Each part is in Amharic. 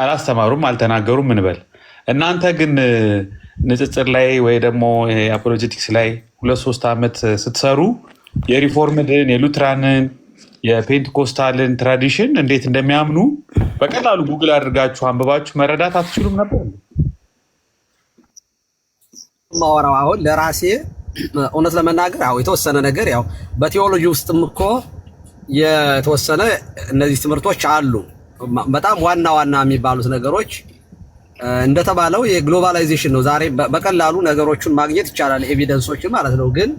አላስተማሩም አልተናገሩም እንበል። እናንተ ግን ንጽጽር ላይ ወይ ደግሞ አፖሎጀቲክስ ላይ 2-3 ዓመት ስትሰሩ የሪፎርምድን የሉትራንን የፔንቴኮስታልን ትራዲሽን እንዴት እንደሚያምኑ በቀላሉ ጉግል አድርጋችሁ አንብባችሁ መረዳት አትችሉም ነበር? ማወራው አሁን ለራሴ እውነት ለመናገር ያው የተወሰነ ነገር ያው በቴዎሎጂ ውስጥም እኮ የተወሰነ እነዚህ ትምህርቶች አሉ። በጣም ዋና ዋና የሚባሉት ነገሮች እንደተባለው የግሎባላይዜሽን ነው። ዛሬ በቀላሉ ነገሮችን ማግኘት ይቻላል፣ ኤቪደንሶችን ማለት ነው። ግን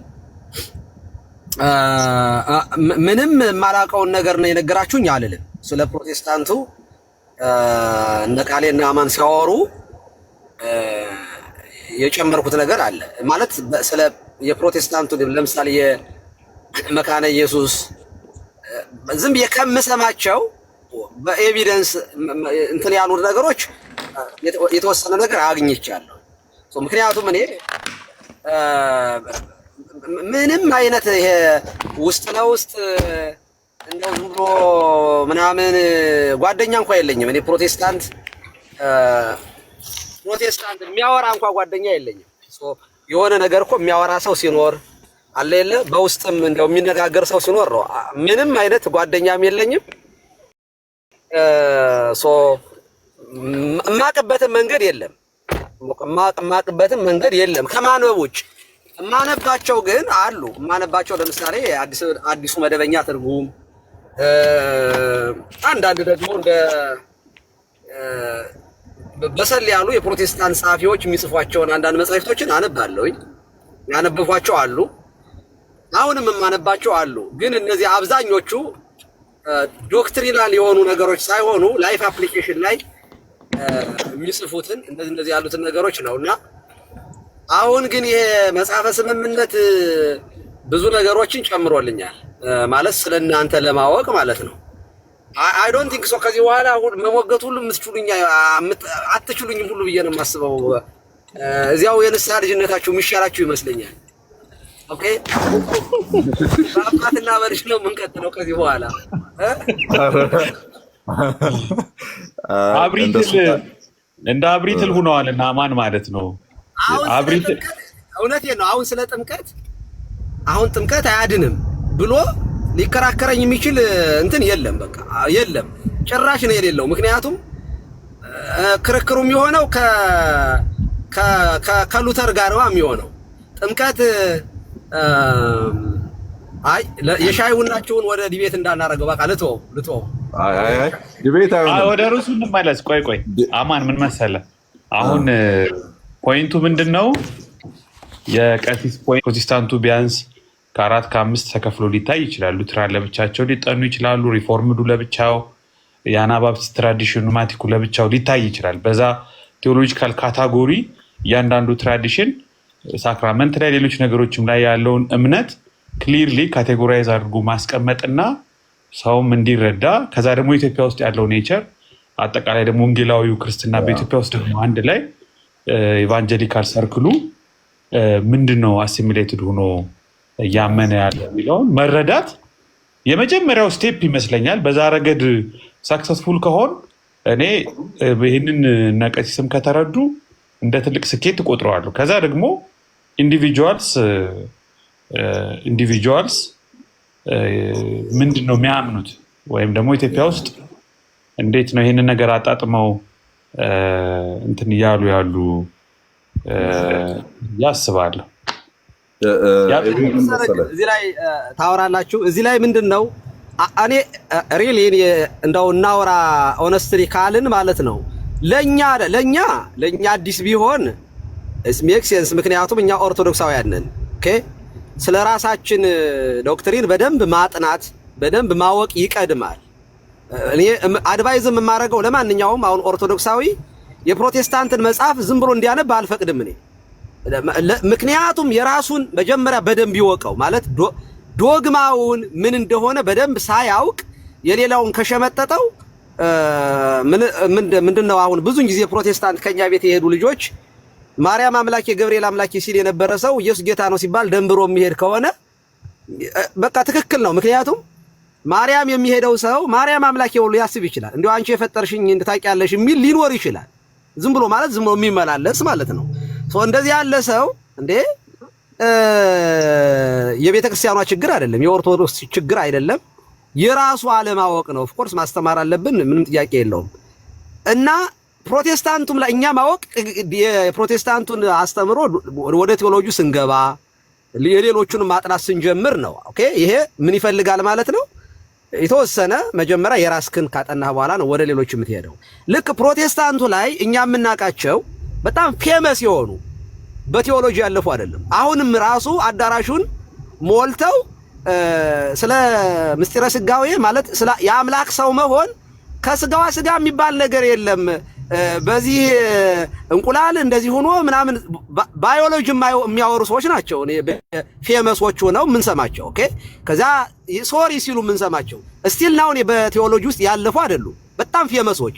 ምንም የማላውቀውን ነገር ነው የነገራችሁኝ አልልም። ስለ ፕሮቴስታንቱ እነ ቃሌና አማን ሲያወሩ የጨመርኩት ነገር አለ ማለት ስለ የፕሮቴስታንቱ ለምሳሌ የመካነ ኢየሱስ ዝም ብዬ ከምሰማቸው በኤቪደንስ እንትን ያሉት ነገሮች የተወሰነ ነገር አግኝቻለሁ። ምክንያቱም እኔ ምንም አይነት ይሄ ውስጥ ለውስጥ እንደው ዝም ብሎ ምናምን ጓደኛ እንኳን የለኝም። እኔ ፕሮቴስታንት የሚያወራ እንኳን ጓደኛ የለኝም። የሆነ ነገር እኮ የሚያወራ ሰው ሲኖር አለ የለ በውስጥም እንደው የሚነጋገር ሰው ሲኖር ነው። ምንም አይነት ጓደኛም የለኝም። የማቅበትም መንገድ የለም። የማቅበትም መንገድ የለም ከማንበብ ውጭ። የማነባቸው ግን አሉ። የማነባቸው ለምሳሌ አዲሱ መደበኛ ትርጉም፣ አንዳንድ ደግሞ እንደ በሰል ያሉ የፕሮቴስታንት ጸሐፊዎች የሚጽፏቸውን አንዳንድ መጽሐፍቶችን አነባለሁኝ። ያነበቧቸው አሉ፣ አሁንም የማነባቸው አሉ። ግን እነዚህ አብዛኞቹ ዶክትሪናል የሆኑ ነገሮች ሳይሆኑ ላይፍ አፕሊኬሽን ላይ የሚጽፉትን እንደዚህ ያሉትን ነገሮች ነውና አሁን ግን ይሄ መጽሐፈ ስምምነት ብዙ ነገሮችን ጨምሮልኛል ማለት ስለናንተ ለማወቅ ማለት ነው። አይ ዶንት ቲንክ ሶ ከዚህ በኋላ አሁን መሞገት ሁሉ አትችሉኝም ሁሉ ብዬ ነው የማስበው። እዚያው የንስሐ ልጅነታችሁ የሚሻላችሁ ይመስለኛል። ኦኬ በአባትና በልጅ ነው የምንቀጥለው ከዚህ በኋላ እንደ አብሪትል ሆነዋልና ማን ማለት ነው? እውነቴን ነው። አሁን ጥምቀት አያድንም ብሎ ሊከራከረኝ የሚችል እንትን የለም። በቃ የለም፣ ጭራሽ ነው የሌለው። ምክንያቱም ክርክሩ የሚሆነው ከሉተር ጋር ነው የሚሆነው። ጥምቀት አይ የሻይ ቡናችሁን ወደ ዲቤት እንዳናረገው በቃ ልተው። አይ ዲቤት ወደ ርዕሱ እንመለስ። ቆይ አማን ምን መሰለህ አሁን ፖይንቱ ምንድነው? የቀሲስ ፕሮቴስታንቱ ቢያንስ ከ4 ከ5 ተከፍሎ ሊታይ ይችላል። ሉትራን ለብቻቸው ሊጠኑ ይችላሉ። ሪፎርምዱ ለብቻው፣ የአናባፕቲስት ትራዲሽኑ ማቲኩ ለብቻው ሊታይ ይችላል። በዛ ቴዎሎጂካል ካታጎሪ እያንዳንዱ ትራዲሽን ሳክራመንት ላይ ሌሎች ነገሮችም ላይ ያለውን እምነት ክሊርሊ ካቴጎራይዝ አድርጎ ማስቀመጥና ሰውም እንዲረዳ ከዛ ደግሞ ኢትዮጵያ ውስጥ ያለው ኔቸር አጠቃላይ ደግሞ ወንጌላዊው ክርስትና በኢትዮጵያ ውስጥ ደግሞ አንድ ላይ ኢቫንጀሊካል ሰርክሉ ምንድነው አሲሚሌትድ ሆኖ እያመነ ያለ የሚለውን መረዳት የመጀመሪያው ስቴፕ ይመስለኛል። በዛ ረገድ ሳክሰስፉል ከሆን እኔ ይህንን ነቀሲስም ከተረዱ እንደ ትልቅ ስኬት እቆጥረዋለሁ። ከዛ ደግሞ ኢንዲቪጁዋልስ ምንድን ነው የሚያምኑት ወይም ደግሞ ኢትዮጵያ ውስጥ እንዴት ነው ይህንን ነገር አጣጥመው እንትን እያሉ ያሉ ያስባለሁ። እዚህ ላይ ታወራላችሁ። እዚህ ላይ ምንድን ነው እኔ ሪሊ እንደው እናወራ ኦነስትሊ ካልን ማለት ነው ለኛ አዲስ ቢሆን ሜክ ሴንስ። ምክንያቱም እኛ ኦርቶዶክሳውያን ነን። ኦኬ ስለ ራሳችን ዶክትሪን በደንብ ማጥናት በደንብ ማወቅ ይቀድማል። እኔ አድቫይዝም የማደርገው ለማንኛውም አሁን ኦርቶዶክሳዊ የፕሮቴስታንትን መጽሐፍ ዝም ብሎ እንዲያነብ አልፈቅድም እኔ። ምክንያቱም የራሱን መጀመሪያ በደንብ ይወቀው ማለት ዶግማውን ምን እንደሆነ በደንብ ሳያውቅ የሌላውን ከሸመጠጠው ምንድነው አሁን ብዙን ጊዜ ፕሮቴስታንት ከኛ ቤት የሄዱ ልጆች ማርያም አምላኬ ገብርኤል አምላኬ ሲል የነበረ ሰው ኢየሱስ ጌታ ነው ሲባል ደንብሮ የሚሄድ ከሆነ በቃ ትክክል ነው። ምክንያቱም ማርያም የሚሄደው ሰው ማርያም አምላኬ ብሎ ሊያስብ ይችላል። እንዲያው አንቺ የፈጠርሽኝ እንድታውቂያለሽ የሚል ሊኖር ይችላል። ዝም ብሎ ማለት ዝም ብሎ የሚመላለስ ማለት ነው። እንደዚህ ያለ ሰው እንዴ የቤተ ክርስቲያኗ ችግር አይደለም፣ የኦርቶዶክስ ችግር አይደለም፣ የራሱ አለማወቅ ነው። ኦፍ ኮርስ ማስተማር አለብን፣ ምንም ጥያቄ የለውም። እና ፕሮቴስታንቱም ላይ እኛ ማወቅ የፕሮቴስታንቱን አስተምሮ ወደ ቴዎሎጂ ስንገባ የሌሎቹን ማጥናት ስንጀምር ነው። ኦኬ ይሄ ምን ይፈልጋል ማለት ነው? የተወሰነ መጀመሪያ የራስክን ካጠናህ በኋላ ነው ወደ ሌሎች የምትሄደው። ልክ ፕሮቴስታንቱ ላይ እኛ የምናውቃቸው በጣም ፌመስ የሆኑ በቴዎሎጂ ያለፉ አይደለም። አሁንም ራሱ አዳራሹን ሞልተው ስለ ምስጢረ ስጋዌ ማለት ስለ የአምላክ ሰው መሆን ከስጋዋ ስጋ የሚባል ነገር የለም፣ በዚህ እንቁላል እንደዚህ ሆኖ ምናምን ባዮሎጂ የሚያወሩ ሰዎች ናቸው እኔ ፌመሶች ሆነው ምን ሰማቸው። ኦኬ ከዛ ሶሪ ሲሉ ምን ሰማቸው ስቲል ናው በቴዎሎጂ ውስጥ ያለፉ አይደሉም፣ በጣም ፌመሶች።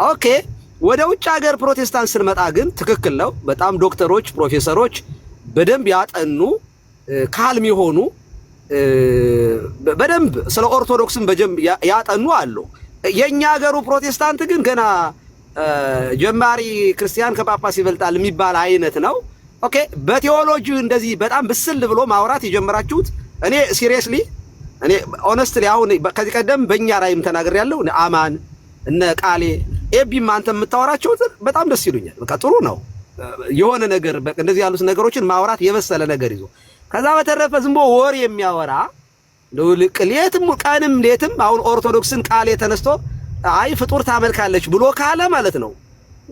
ኦኬ ወደ ውጭ ሀገር ፕሮቴስታንት ስንመጣ ግን ትክክል ነው። በጣም ዶክተሮች፣ ፕሮፌሰሮች በደንብ ያጠኑ ካልም የሆኑ በደንብ ስለ ኦርቶዶክስን በደንብ ያጠኑ አሉ። የኛ ሀገሩ ፕሮቴስታንት ግን ገና ጀማሪ ክርስቲያን ከጳጳስ ይበልጣል የሚባል አይነት ነው። ኦኬ በቴዎሎጂ እንደዚህ በጣም ብስል ብሎ ማውራት የጀመራችሁት እኔ ሲሪየስሊ እኔ ኦነስትሊ አሁን ከዚህ ቀደም በእኛ ላይም ተናግሬያለሁ። አማን እነ ቃሌ ኤቢም አንተ የምታወራቸው በጣም ደስ ይሉኛል። በቃ ጥሩ ነው የሆነ ነገር በቃ እንደዚህ ያሉት ነገሮችን ማውራት የበሰለ ነገር ይዞ ከዛ በተረፈ ዝም ብሎ ወሬ የሚያወራ ሌትም ቀንም ሌትም አሁን ኦርቶዶክስን ቃሌ ተነስቶ አይ ፍጡር ታመልካለች ብሎ ካለ ማለት ነው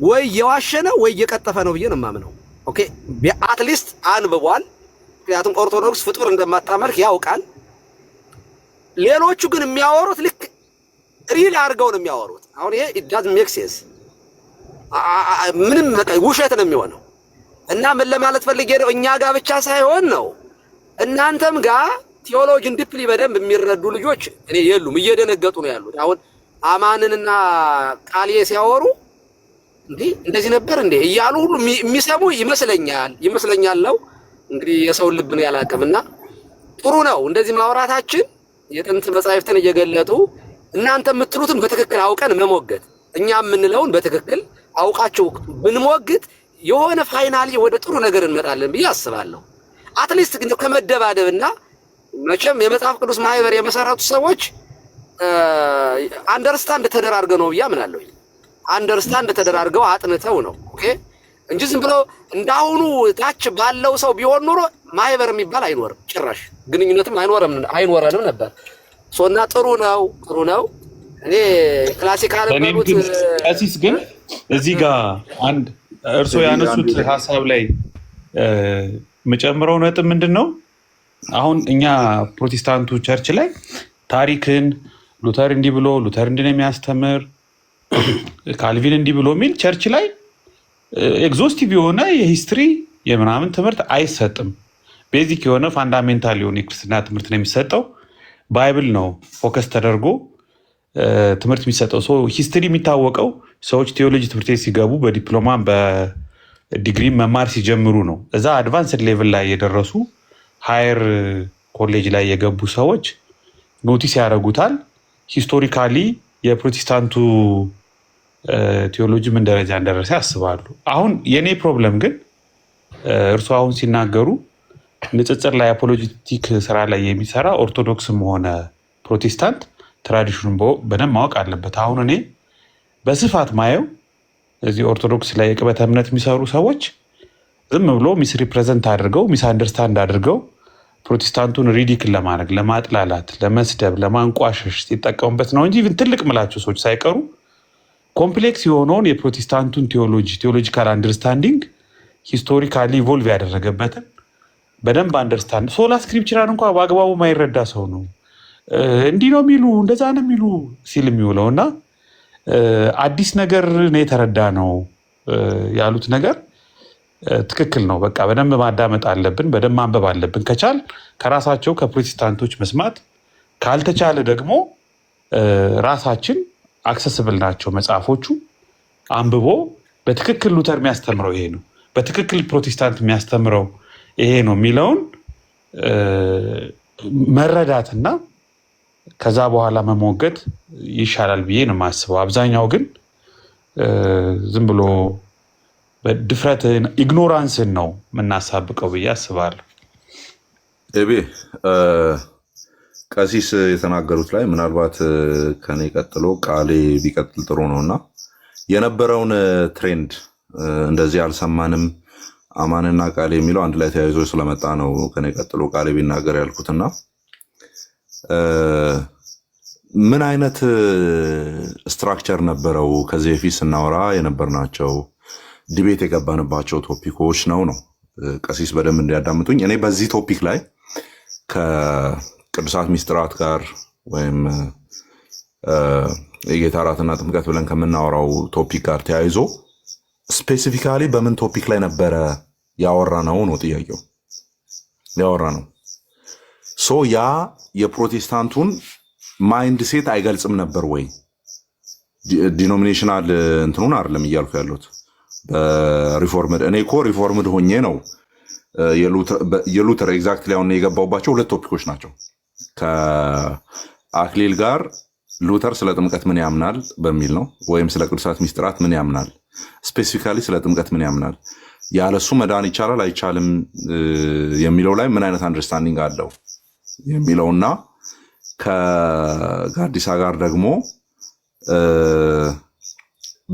ወይ የዋሸነ ወይ የቀጠፈ ነው ብዬ ነው የማምነው። ኦኬ አትሊስት አንብቧል። ምክንያቱም ኦርቶዶክስ ፍጡር እንደማታመልክ ያውቃል። ሌሎቹ ግን የሚያወሩት ልክ ሪል አድርገው ነው የሚያወሩት። አሁን ይሄ it doesn't make sense ምንም በቃ ውሸት ነው የሚሆነው። እና ምን ለማለት ፈልጌ ነው እኛ ጋር ብቻ ሳይሆን ነው እናንተም ጋር ቴዎሎጂን ዲፕሊ በደንብ የሚረዱ ልጆች እኔ የሉም፣ እየደነገጡ ነው ያሉት። አሁን አማንንና ቃልዬ ሲያወሩ እንዴ እንደዚህ ነበር እንዴ እያሉ ሁሉ የሚሰሙ ይመስለኛል ነው እንግዲህ የሰው ልብ ነው ያላቀምና ጥሩ ነው እንደዚህ ማውራታችን። የጥንት መጻሕፍትን እየገለጡ እናንተ የምትሉትን በትክክል አውቀን መሞገት፣ እኛ የምንለውን በትክክል አውቃችሁ ብንሞግት የሆነ ፋይናሊ ወደ ጥሩ ነገር እንመጣለን ብዬ አስባለሁ። አትሊስት ግን ከመደባደብና መቼም የመጽሐፍ ቅዱስ ማህበር የመሰረቱ ሰዎች አንደርስታንድ ተደራርገው ነው ብዬ አምናለሁ። አንደርስታንድ ተደራርገው አጥንተው ነው ኦኬ እንጂ ዝም ብሎ እንዳሁኑ ታች ባለው ሰው ቢሆን ኑሮ ማህበር የሚባል አይኖርም፣ ጭራሽ ግንኙነትም አይኖረንም ነበር። ሶና ጥሩ ነው። እኔ ክላሲካል ማለት ቀሲስ ግን እዚህ ጋር አንድ እርሶ ያነሱት ሐሳብ ላይ መጨመረው ነጥብ ምንድነው? አሁን እኛ ፕሮቴስታንቱ ቸርች ላይ ታሪክን ሉተር እንዲህ ብሎ ሉተር እንዲህ ነው የሚያስተምር ካልቪን እንዲህ ብሎ የሚል ቸርች ላይ ኤግዞስቲቭ የሆነ የሂስትሪ የምናምን ትምህርት አይሰጥም። ቤዚክ የሆነ ፋንዳሜንታል የሆነ የክርስትና ትምህርት ነው የሚሰጠው። ባይብል ነው ፎከስ ተደርጎ ትምህርት የሚሰጠው። ሂስትሪ የሚታወቀው ሰዎች ቴዎሎጂ ትምህርት ቤት ሲገቡ በዲፕሎማ በዲግሪ መማር ሲጀምሩ ነው። እዛ አድቫንስድ ሌቭል ላይ የደረሱ ሃየር ኮሌጅ ላይ የገቡ ሰዎች ኖቲስ ያደርጉታል። ሂስቶሪካሊ የፕሮቴስታንቱ ቴዎሎጂ ምን ደረጃ እንደደረሰ ያስባሉ። አሁን የኔ ፕሮብለም ግን እርሱ አሁን ሲናገሩ ንጽጽር ላይ አፖሎጂቲክ ስራ ላይ የሚሰራ ኦርቶዶክስም ሆነ ፕሮቴስታንት ትራዲሽኑን በደንብ ማወቅ አለበት። አሁን እኔ በስፋት ማየው እዚህ ኦርቶዶክስ ላይ የቅበተ እምነት የሚሰሩ ሰዎች ዝም ብሎ ሚስ ሪፕሬዘንት አድርገው ሚስ አንደርስታንድ አድርገው ፕሮቴስታንቱን ሪዲክል ለማድረግ ለማጥላላት፣ ለመስደብ፣ ለማንቋሸሽ ሲጠቀሙበት ነው እንጂ ትልቅ ምላቸው ሰዎች ሳይቀሩ ኮምፕሌክስ የሆነውን የፕሮቴስታንቱን ቴዎሎጂካል አንደርስታንዲንግ ሂስቶሪካሊ ኢቮልቭ ያደረገበትን በደንብ አንደርስታንድ ሶላ ስክሪፕቸራን እንኳ በአግባቡ ማይረዳ ሰው ነው እንዲህ ነው የሚሉ እንደዛ ነው የሚሉ ሲል የሚውለው እና አዲስ ነገር ነው የተረዳ ነው ያሉት ነገር ትክክል ነው። በቃ በደንብ ማዳመጥ አለብን፣ በደንብ ማንበብ አለብን። ከቻል ከራሳቸው ከፕሮቴስታንቶች መስማት፣ ካልተቻለ ደግሞ ራሳችን አክሰስብል ናቸው መጽሐፎቹ አንብቦ በትክክል ሉተር የሚያስተምረው ይሄ ነው፣ በትክክል ፕሮቴስታንት የሚያስተምረው ይሄ ነው የሚለውን መረዳትና ከዛ በኋላ መሞገት ይሻላል ብዬ ነው የማስበው። አብዛኛው ግን ዝም ብሎ በድፍረት ኢግኖራንስን ነው የምናሳብቀው ብዬ አስባለሁ። ኤቤ ቀሲስ የተናገሩት ላይ ምናልባት ከኔ ቀጥሎ ቃሌ ቢቀጥል ጥሩ ነውና የነበረውን ትሬንድ እንደዚህ አልሰማንም አማንና ቃሌ የሚለው አንድ ላይ ተያይዞ ስለመጣ ነው ከኔ ቀጥሎ ቃሌ ቢናገር ያልኩትና ምን አይነት ስትራክቸር ነበረው ከዚህ በፊት ስናወራ የነበርናቸው ዲቤት የገባንባቸው ቶፒኮች ነው ቀሲስ በደንብ እንዲያዳምጡኝ። እኔ በዚህ ቶፒክ ላይ ከቅዱሳት ሚስጥራት ጋር ወይም የጌታ እራትና ጥምቀት ብለን ከምናወራው ቶፒክ ጋር ተያይዞ ስፔሲፊካሊ በምን ቶፒክ ላይ ነበረ ያወራ ነው ጥያቄው። ያወራ ነው ሶ ያ የፕሮቴስታንቱን ማይንድ ሴት አይገልጽም ነበር ወይ? ዲኖሚኔሽናል እንትኑን አይደለም እያልኩ ያለሁት በሪፎርምድ። እኔ እኮ ሪፎርምድ ሆኜ ነው የሉተር ኤግዛክትሊ አሁን የገባውባቸው ሁለት ቶፒኮች ናቸው። ከአክሊል ጋር ሉተር ስለ ጥምቀት ምን ያምናል በሚል ነው፣ ወይም ስለ ቅዱሳት ሚስጥራት ምን ያምናል፣ ስፔሲፊካሊ ስለ ጥምቀት ምን ያምናል፣ ያለሱ መዳን ይቻላል አይቻልም የሚለው ላይ ምን አይነት አንደርስታንዲንግ አለው የሚለውና ከጋዲሳ ጋር ደግሞ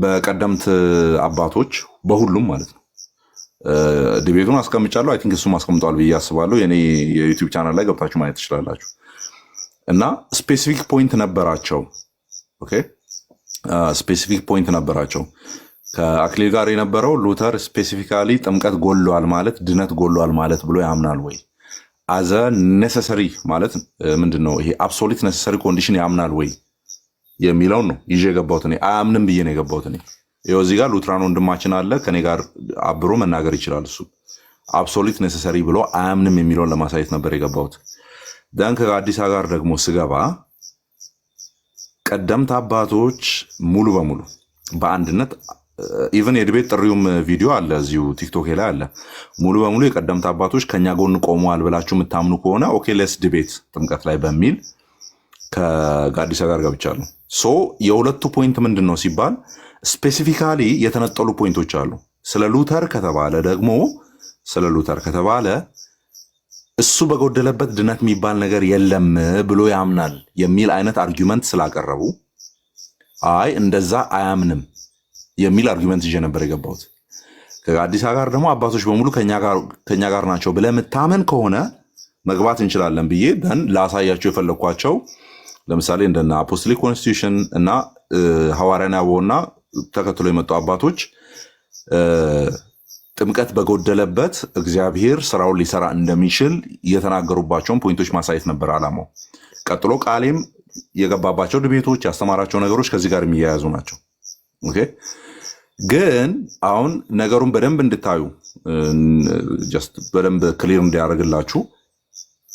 በቀደምት አባቶች በሁሉም ማለት ነው ዲቤቱን አስቀምጫለሁ። አይ ቲንክ እሱም አስቀምጧል ብዬ አስባለሁ። የኔ የዩቲዩብ ቻናል ላይ ገብታችሁ ማየት ትችላላችሁ። እና ስፔሲፊክ ፖይንት ነበራቸው። ኦኬ ስፔሲፊክ ፖይንት ነበራቸው። ከአክሊል ጋር የነበረው ሉተር ስፔሲፊካሊ ጥምቀት ጎሏል ማለት ድነት ጎሏል ማለት ብሎ ያምናል ወይ? አዘ ኔሰሰሪ ማለት ምንድን ነው ይሄ አብሶሉት ኔሰሰሪ ኮንዲሽን ያምናል ወይ የሚለውን ነው ይዤ የገባሁት። እኔ አያምንም ብዬ ነው የገባሁት። እኔ ይኸው እዚህ ጋር ሉትራን ወንድማችን አለ ከኔ ጋር አብሮ መናገር ይችላል። እሱ አብሶሉት ኔሰሰሪ ብሎ አያምንም የሚለውን ለማሳየት ነበር የገባሁት። ደን ከአዲስ ጋር ደግሞ ስገባ ቀደምት አባቶች ሙሉ በሙሉ በአንድነት ኢቨን የዲቤት ጥሪውም ቪዲዮ አለ እዚሁ ቲክቶክ ላይ አለ። ሙሉ በሙሉ የቀደምት አባቶች ከኛ ጎን ቆመዋል ብላችሁ የምታምኑ ከሆነ ኦኬ ሌትስ ዲቤት ጥምቀት ላይ በሚል ከጋዲሳ ጋር ገብቻለሁ። ሶ የሁለቱ ፖይንት ምንድን ነው ሲባል ስፔሲፊካሊ የተነጠሉ ፖይንቶች አሉ። ስለ ሉተር ከተባለ ደግሞ ስለ ሉተር ከተባለ እሱ በጎደለበት ድነት የሚባል ነገር የለም ብሎ ያምናል የሚል አይነት አርጊመንት ስላቀረቡ አይ እንደዛ አያምንም የሚል አርጊመንት ይዤ ነበር የገባሁት። ከአዲስ ጋር ደግሞ አባቶች በሙሉ ከኛ ጋር ናቸው ብለህ የምታመን ከሆነ መግባት እንችላለን ብዬ ደን ላሳያቸው የፈለግኳቸው ለምሳሌ እንደና አፖስቶሊክ ኮንስቲቱሽን እና ሐዋርያና አበውና ተከትሎ የመጡ አባቶች ጥምቀት በጎደለበት እግዚአብሔር ስራውን ሊሰራ እንደሚችል የተናገሩባቸውን ፖይንቶች ማሳየት ነበር አላማው። ቀጥሎ ቃሌም የገባባቸው ድቤቶች ያስተማራቸው ነገሮች ከዚህ ጋር የሚያያዙ ናቸው። ኦኬ ግን አሁን ነገሩን በደንብ እንድታዩ ጀስት በደንብ ክሊር እንዲያደርግላችሁ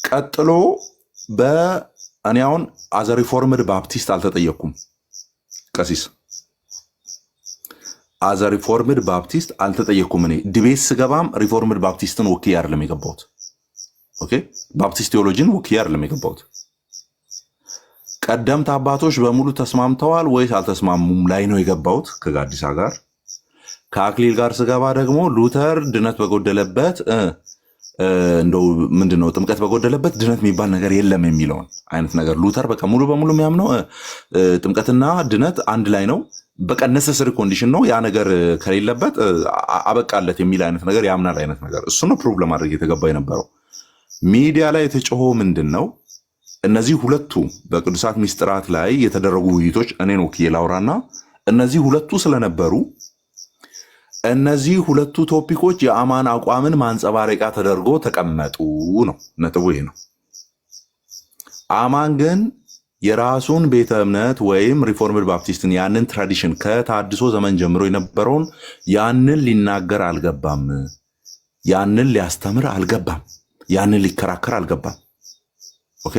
ቀጥሎ በእኔ አሁን አዘ ሪፎርምድ ባፕቲስት አልተጠየቅኩም። ቀሲስ አዘ ሪፎርምድ ባፕቲስት አልተጠየቅኩም። እኔ ዲቤት ስገባም ሪፎርምድ ባፕቲስትን ወክዬ አይደለም የገባሁት። ኦኬ ባፕቲስት ቴዎሎጂን ወክዬ አይደለም የገባሁት። ቀደምት አባቶች በሙሉ ተስማምተዋል ወይስ አልተስማሙም ላይ ነው የገባሁት ከጋዲሳ ጋር። ከአክሊል ጋር ስገባ ደግሞ ሉተር ድነት በጎደለበት እንደው ምንድነው ጥምቀት በጎደለበት ድነት የሚባል ነገር የለም የሚለውን አይነት ነገር ሉተር በቃ ሙሉ በሙሉ የሚያምነው ጥምቀትና ድነት አንድ ላይ ነው፣ በቃ ነሰሰሪ ኮንዲሽን ነው፣ ያ ነገር ከሌለበት አበቃለት የሚል አይነት ነገር ያምናል አይነት ነገር። እሱ ነው ፕሮብለም አድርገህ የተገባ የነበረው። ሚዲያ ላይ የተጮኸው ምንድን ነው? እነዚህ ሁለቱ በቅዱሳት ሚስጥራት ላይ የተደረጉ ውይይቶች እኔን ወክዬ ላውራና እነዚህ ሁለቱ ስለነበሩ እነዚህ ሁለቱ ቶፒኮች የአማን አቋምን ማንጸባረቂያ ተደርጎ ተቀመጡ ነው ነጥቡ። ይሄ ነው። አማን ግን የራሱን ቤተ እምነት ወይም ሪፎርምድ ባፕቲስትን ያንን ትራዲሽን ከታድሶ ዘመን ጀምሮ የነበረውን ያንን ሊናገር አልገባም፣ ያንን ሊያስተምር አልገባም፣ ያንን ሊከራከር አልገባም። ኦኬ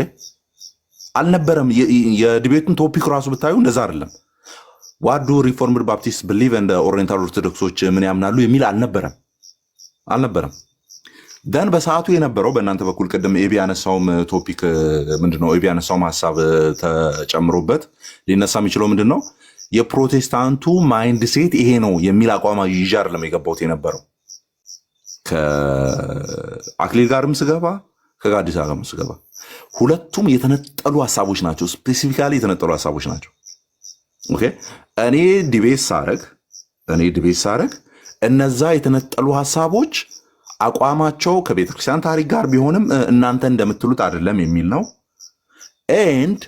አልነበረም። የዲቤቱን ቶፒክ ራሱ ብታዩ እንደዛ አይደለም። ዋዱ ሪፎርምድ ባፕቲስት ብሊቭ እንደ ኦሪየንታል ኦርቶዶክሶች ምን ያምናሉ የሚል አልነበረም። ደን በሰዓቱ የነበረው በእናንተ በኩል ቅድም ኤቢ ያነሳውም ቶፒክ ምንድነው? ኤቢ ያነሳውም ሀሳብ ተጨምሮበት ሊነሳ የሚችለው ምንድነው? የፕሮቴስታንቱ ማይንድ ሴት ይሄ ነው የሚል አቋም ይዤ አይደለም የገባሁት የነበረው። ከአክሊል ጋርም ስገባ ከጋዲሳ ጋርም ስገባ ሁለቱም የተነጠሉ ሀሳቦች ናቸው። ስፔሲፊካሊ የተነጠሉ ሀሳቦች ናቸው። ኦኬ እኔ ዲቤት ሳረግ እነዛ የተነጠሉ ሀሳቦች አቋማቸው ከቤተክርስቲያን ታሪክ ጋር ቢሆንም እናንተ እንደምትሉት አይደለም የሚል ነው። ኤንድ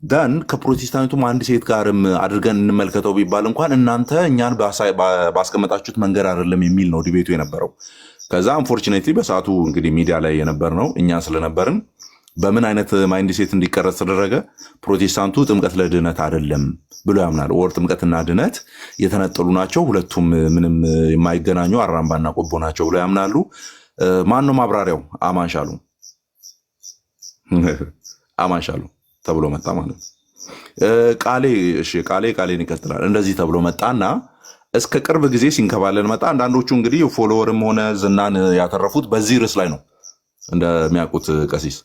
ደን ከፕሮቴስታንቱም አንድ ሴት ጋርም አድርገን እንመልከተው ቢባል እንኳን እናንተ እኛን ባስቀመጣችሁት መንገድ አይደለም የሚል ነው ዲቤቱ የነበረው። ከዛ አንፎርቹኔትሊ በሰዓቱ እንግዲህ ሚዲያ ላይ የነበር ነው እኛ ስለነበርን በምን አይነት ማይንድ ሴት እንዲቀረጽ ተደረገ? ፕሮቴስታንቱ ጥምቀት ለድነት አይደለም ብሎ ያምናል። ወር ጥምቀትና ድነት የተነጠሉ ናቸው፣ ሁለቱም ምንም የማይገናኙ አራምባና ቆቦ ናቸው ብሎ ያምናሉ። ማን ነው ማብራሪያው? አማንሻሉ ተብሎ መጣ ማለት ነው። ቃሌን ይቀጥላል። እንደዚህ ተብሎ መጣና እስከ ቅርብ ጊዜ ሲንከባለን መጣ። አንዳንዶቹ እንግዲህ ፎሎወርም ሆነ ዝናን ያተረፉት በዚህ ርዕስ ላይ ነው። እንደሚያውቁት ቀሲስ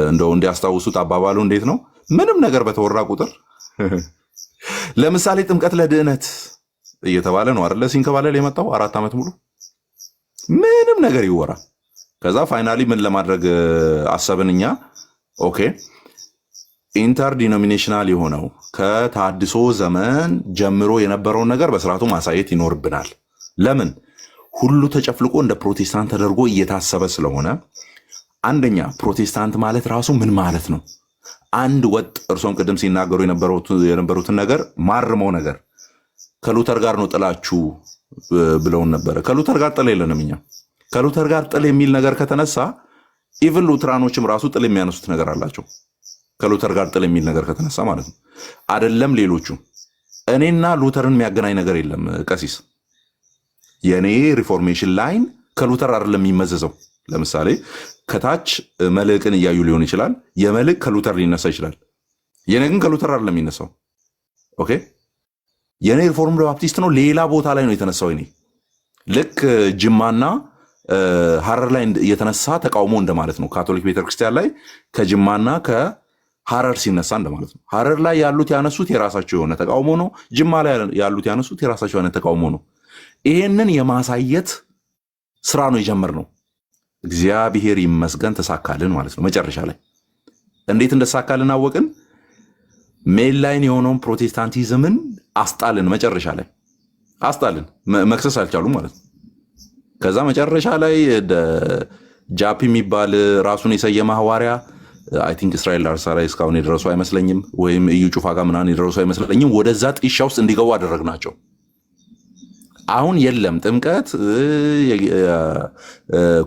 እንደው እንዲያስታውሱት አባባሉ እንዴት ነው? ምንም ነገር በተወራ ቁጥር ለምሳሌ ጥምቀት ለድህነት እየተባለ ነው አይደለ ሲንከባለል የመጣው 4 ዓመት ሙሉ ምንም ነገር ይወራ። ከዛ ፋይናሊ ምን ለማድረግ አሰብን እኛ? ኦኬ ኢንተር ዲኖሚኔሽናል የሆነው ከታድሶ ዘመን ጀምሮ የነበረውን ነገር በስርዓቱ ማሳየት ይኖርብናል። ለምን ሁሉ ተጨፍልቆ እንደ ፕሮቴስታንት ተደርጎ እየታሰበ ስለሆነ፣ አንደኛ ፕሮቴስታንት ማለት ራሱ ምን ማለት ነው? አንድ ወጥ እርሶም ቅድም ሲናገሩ የነበሩትን ነገር ማርመው ነገር ከሉተር ጋር ነው ጥላችሁ ብለውን ነበረ። ከሉተር ጋር ጥል የለንም እኛ። ከሉተር ጋር ጥል የሚል ነገር ከተነሳ ኢቭን ሉትራኖችም ራሱ ጥል የሚያነሱት ነገር አላቸው። ከሉተር ጋር ጥል የሚል ነገር ከተነሳ ማለት ነው አይደለም ሌሎቹ። እኔና ሉተርን የሚያገናኝ ነገር የለም ቀሲስ። የኔ ሪፎርሜሽን ላይን ከሉተር አይደለም የሚመዘዘው። ለምሳሌ ከታች መልሕቅን እያዩ ሊሆን ይችላል። የመልሕቅ ከሉተር ሊነሳ ይችላል። የኔ ግን ከሉተር አይደለም የሚነሳው። ኦኬ የኔ ሪፎርምድ ባፕቲስት ነው፣ ሌላ ቦታ ላይ ነው የተነሳው። እኔ ልክ ጅማና ሐረር ላይ የተነሳ ተቃውሞ እንደማለት ነው። ካቶሊክ ቤተክርስቲያን ላይ ከጅማና ከሐረር ሲነሳ እንደማለት ነው። ሐረር ላይ ያሉት ያነሱት የራሳቸው የሆነ ተቃውሞ ነው። ጅማ ላይ ያሉት ያነሱት የራሳቸው የሆነ ተቃውሞ ነው። ይሄንን የማሳየት ስራ ነው የጀመርነው። እግዚአብሔር ይመስገን ተሳካልን ማለት ነው። መጨረሻ ላይ እንዴት እንደተሳካልን አወቅን። ሜል ላይን የሆነውን ፕሮቴስታንቲዝምን አስጣልን። መጨረሻ ላይ አስጣልን። መክሰስ አልቻሉም ማለት ነው። ከዛ መጨረሻ ላይ ጃፒ የሚባል ራሱን የሰየመ ሐዋርያ አይ ቲንክ እስራኤል ዳርሳ ላይ እስካሁን የደረሱ አይመስለኝም፣ ወይም እዩ ጩፋ ጋር ምናምን የደረሱ አይመስለኝም። ወደዛ ጢሻ ውስጥ እንዲገቡ አደረግናቸው። አሁን የለም ጥምቀት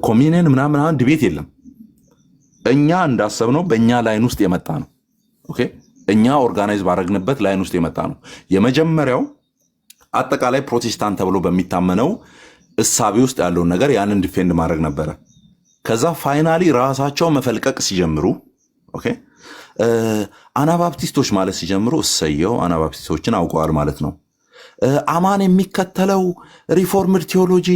ኮሚኒየን ምናምን ድቤት የለም። እኛ እንዳሰብነው በእኛ ላይን ውስጥ የመጣ ነው። ኦኬ እኛ ኦርጋናይዝ ባረግንበት ላይን ውስጥ የመጣ ነው። የመጀመሪያው አጠቃላይ ፕሮቴስታንት ተብሎ በሚታመነው እሳቤ ውስጥ ያለውን ነገር ያንን ዲፌንድ ማድረግ ነበረ። ከዛ ፋይናሊ ራሳቸው መፈልቀቅ ሲጀምሩ ኦኬ አናባፕቲስቶች ማለት ሲጀምሩ እሰየው አናባፕቲስቶችን አውቀዋል ማለት ነው። አማን የሚከተለው ሪፎርምድ ቴዎሎጂ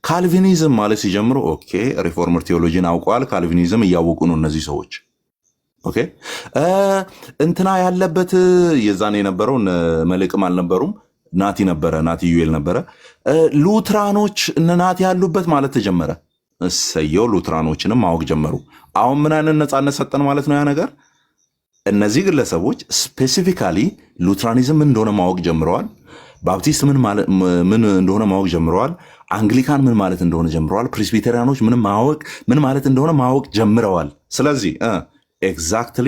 ካልቪኒዝም ማለት ሲጀምሩ ኦኬ ሪፎርምድ ቴዎሎጂን አውቀዋል፣ ካልቪኒዝም እያወቁ ነው እነዚህ ሰዎች። ኦኬ እንትና ያለበት የዛን የነበረው መልሕቅም አልነበሩም፣ ናቲ ነበረ፣ ናቲ ዩኤል ነበረ። ሉትራኖች ናቲ ያሉበት ማለት ተጀመረ። እሰየው ሉትራኖችንም ማወቅ ጀመሩ። አሁን ምን አይነት ነፃነት ሰጠን ማለት ነው ያ ነገር። እነዚህ ግለሰቦች ስፔሲፊካሊ ሉትራኒዝም ምን እንደሆነ ማወቅ ጀምረዋል። ባፕቲስት ምን እንደሆነ ማወቅ ጀምረዋል። አንግሊካን ምን ማለት እንደሆነ ጀምረዋል። ፕሬስቢቴሪያኖች ምን ማለት እንደሆነ ማወቅ ጀምረዋል። ስለዚህ ኤግዛክትሊ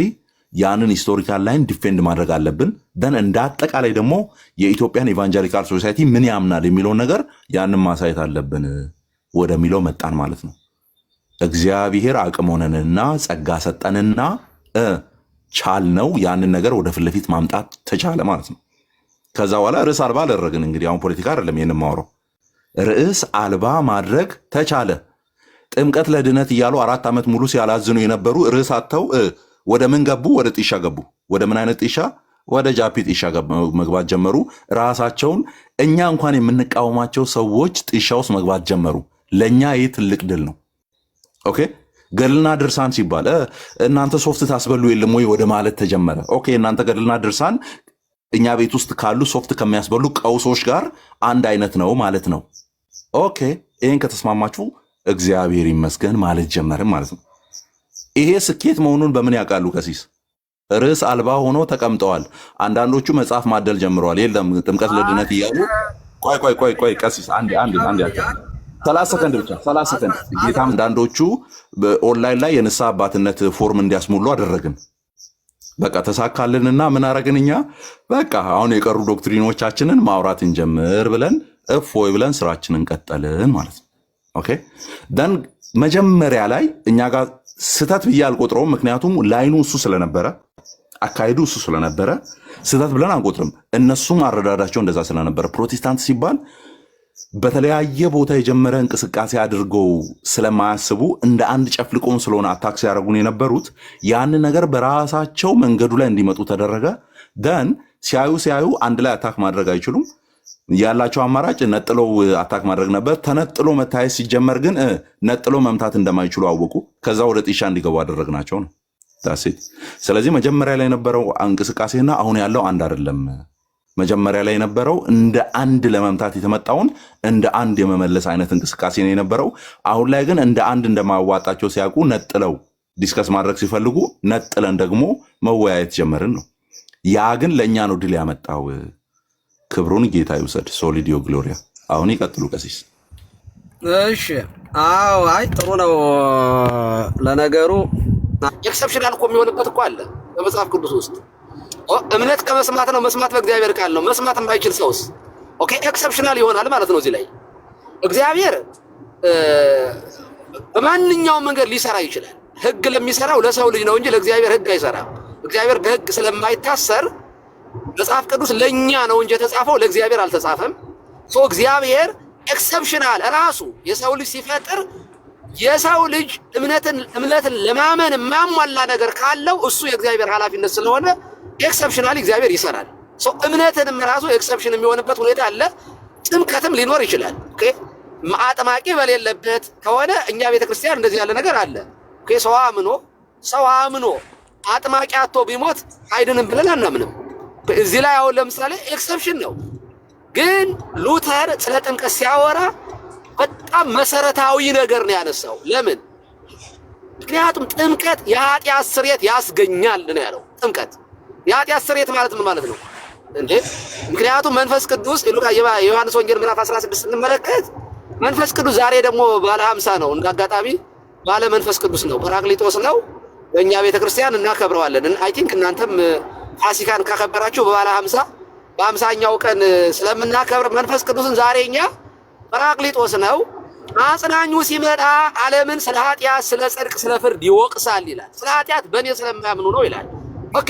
ያንን ሂስቶሪካል ላይን ዲፌንድ ማድረግ አለብን። ደን እንደ አጠቃላይ ደግሞ የኢትዮጵያን ኢቫንጀሊካል ሶሳይቲ ምን ያምናል የሚለውን ነገር ያንን ማሳየት አለብን ወደሚለው መጣን ማለት ነው። እግዚአብሔር አቅም ሆነንና ጸጋ ሰጠንና ቻልነው ያንን ነገር ወደ ፊት ለፊት ማምጣት ተቻለ ማለት ነው። ከዛ በኋላ ርዕስ አልባ አደረግን። እንግዲህ አሁን ፖለቲካ አይደለም ይሄን የማወራው። ርዕስ አልባ ማድረግ ተቻለ። ጥምቀት ለድነት እያሉ 4 ዓመት ሙሉ ሲያላዝኑ የነበሩ ርዕስ አጥተው ወደ ምን ገቡ? ወደ ጢሻ ገቡ። ወደ ምን አይነት ጢሻ? ወደ ጃፒ ጢሻ መግባት ጀመሩ። ራሳቸውን እኛ እንኳን የምንቃወማቸው ሰዎች ጢሻ ውስጥ መግባት ጀመሩ። ለእኛ ይህ ትልቅ ድል ነው። ኦኬ ገድልና ድርሳን ሲባል እናንተ ሶፍት ታስበሉ የለም ወይ ወደ ማለት ተጀመረ። ኦኬ እናንተ ገድልና ድርሳን እኛ ቤት ውስጥ ካሉ ሶፍት ከሚያስበሉ ቀውሶች ጋር አንድ አይነት ነው ማለት ነው። ኦኬ ይሄን ከተስማማችሁ እግዚአብሔር ይመስገን ማለት ጀመርን ማለት ነው። ይሄ ስኬት መሆኑን በምን ያውቃሉ ቀሲስ? ርዕስ አልባ ሆኖ ተቀምጠዋል። አንዳንዶቹ መጽሐፍ ማደል ጀምረዋል። የለም ጥምቀት ለድነት እያሉ ቆይ ቀሲስ አንድ 30 ሰከንድ ብቻ 30 ሰከንድ ጌታም አንዳንዶቹ ኦንላይን ላይ የንስሐ አባትነት ፎርም እንዲያስሞሉ አደረግን። በቃ ተሳካልንና ምን አረግን እኛ በቃ አሁን የቀሩ ዶክትሪኖቻችንን ማውራት እንጀምር ብለን እፎይ ብለን ስራችንን ቀጠልን ማለት ነው። ኦኬ ደን መጀመሪያ ላይ እኛ ጋር ስተት ብዬ አልቆጥረውም። ምክንያቱም ላይኑ እሱ ስለነበረ አካሄዱ እሱ ስለነበረ ስተት ብለን አንቆጥርም። እነሱም አረዳዳቸው እንደዛ ስለነበረ ፕሮቴስታንት ሲባል በተለያየ ቦታ የጀመረ እንቅስቃሴ አድርገው ስለማያስቡ እንደ አንድ ጨፍልቆን ስለሆነ አታክ ሲያደርጉን የነበሩት ያን ነገር በራሳቸው መንገዱ ላይ እንዲመጡ ተደረገ። ደን ሲያዩ አንድ ላይ አታክ ማድረግ አይችሉም። ያላቸው አማራጭ ነጥለው አታክ ማድረግ ነበር። ተነጥሎ መታየት ሲጀመር ግን ነጥሎ መምታት እንደማይችሉ አወቁ። ከዛ ወደ ጢሻ እንዲገቡ አደረግናቸው ነው ዳሴት። ስለዚህ መጀመሪያ ላይ የነበረው እንቅስቃሴና አሁን ያለው አንድ አይደለም። መጀመሪያ ላይ የነበረው እንደ አንድ ለመምታት የተመጣውን እንደ አንድ የመመለስ አይነት እንቅስቃሴ ነው የነበረው። አሁን ላይ ግን እንደ አንድ እንደማያዋጣቸው ሲያውቁ ነጥለው ዲስከስ ማድረግ ሲፈልጉ ነጥለን ደግሞ መወያየት ጀመርን ነው። ያ ግን ለእኛ ነው ድል ያመጣው። ክብሩን ጌታ ይውሰድ። ሶሊዲዮ ግሎሪያ። አሁን ይቀጥሉ ቀሲስ። እሺ አዎ አይ ጥሩ ነው። ለነገሩ ኤክሰፕሽናል እኮ የሚሆንበት እኮ አለ በመጽሐፍ ቅዱስ ውስጥ። እምነት ከመስማት ነው፣ መስማት በእግዚአብሔር ቃል ነው። መስማት የማይችል ሰውስ ኦኬ ኤክሰፕሽናል ይሆናል ማለት ነው። እዚህ ላይ እግዚአብሔር በማንኛውም መንገድ ሊሰራ ይችላል። ህግ ለሚሰራው ለሰው ልጅ ነው እንጂ ለእግዚአብሔር ህግ አይሰራም። እግዚአብሔር በህግ ስለማይታሰር መጽሐፍ ቅዱስ ለኛ ነው እንጂ የተጻፈው ለእግዚአብሔር አልተጻፈም። እግዚአብሔር ኤክሰፕሽናል ራሱ የሰው ልጅ ሲፈጥር የሰው ልጅ እምነትን ለማመን ማሟላ ነገር ካለው እሱ የእግዚአብሔር ኃላፊነት ስለሆነ ኤክሰፕሽናል እግዚአብሔር ይሰራል። እምነትንም ራሱ ኤክሰፕሽን የሚሆንበት ሁኔታ አለ። ጥምቀትም ሊኖር ይችላል። ኦኬ አጥማቂ በሌለበት ከሆነ እኛ ቤተክርስቲያን እንደዚህ ያለ ነገር አለ። ኦኬ ሰው አምኖ አጥማቂ አጥቶ ቢሞት አይድንም ብለን አናምንም። እዚህ ላይ አሁን ለምሳሌ ኤክሰፕሽን ነው። ግን ሉተር ስለ ጥምቀት ሲያወራ በጣም መሰረታዊ ነገር ነው ያነሳው። ለምን? ምክንያቱም ጥምቀት የኃጢአት ስርየት ያስገኛል ነው ያለው። ጥምቀት የኃጢአት ስርየት ማለት ምን ማለት ነው እንዴ? ምክንያቱም መንፈስ ቅዱስ የዮሐንስ ወንጌል ምዕራፍ 16 ስንመለከት መንፈስ ቅዱስ ዛሬ ደግሞ ባለ 50 ነው። እንዳጋጣሚ ባለ መንፈስ ቅዱስ ነው፣ ጰራቅሊጦስ ነው። በእኛ ቤተክርስቲያን እናከብረዋለን። አይ ቲንክ እናንተም ፋሲካን ካከበራችሁ በባለ 50 በ50ኛው ቀን ስለምናከብር መንፈስ ቅዱስን ዛሬ እኛ ጰራቅሊጦስ ነው። አጽናኙ ሲመጣ ዓለምን ስለ ኃጢአት፣ ስለ ጽድቅ፣ ስለ ፍርድ ይወቅሳል ይላል። ስለ ኃጢአት በእኔ ስለማያምኑ ነው ይላል። ኦኬ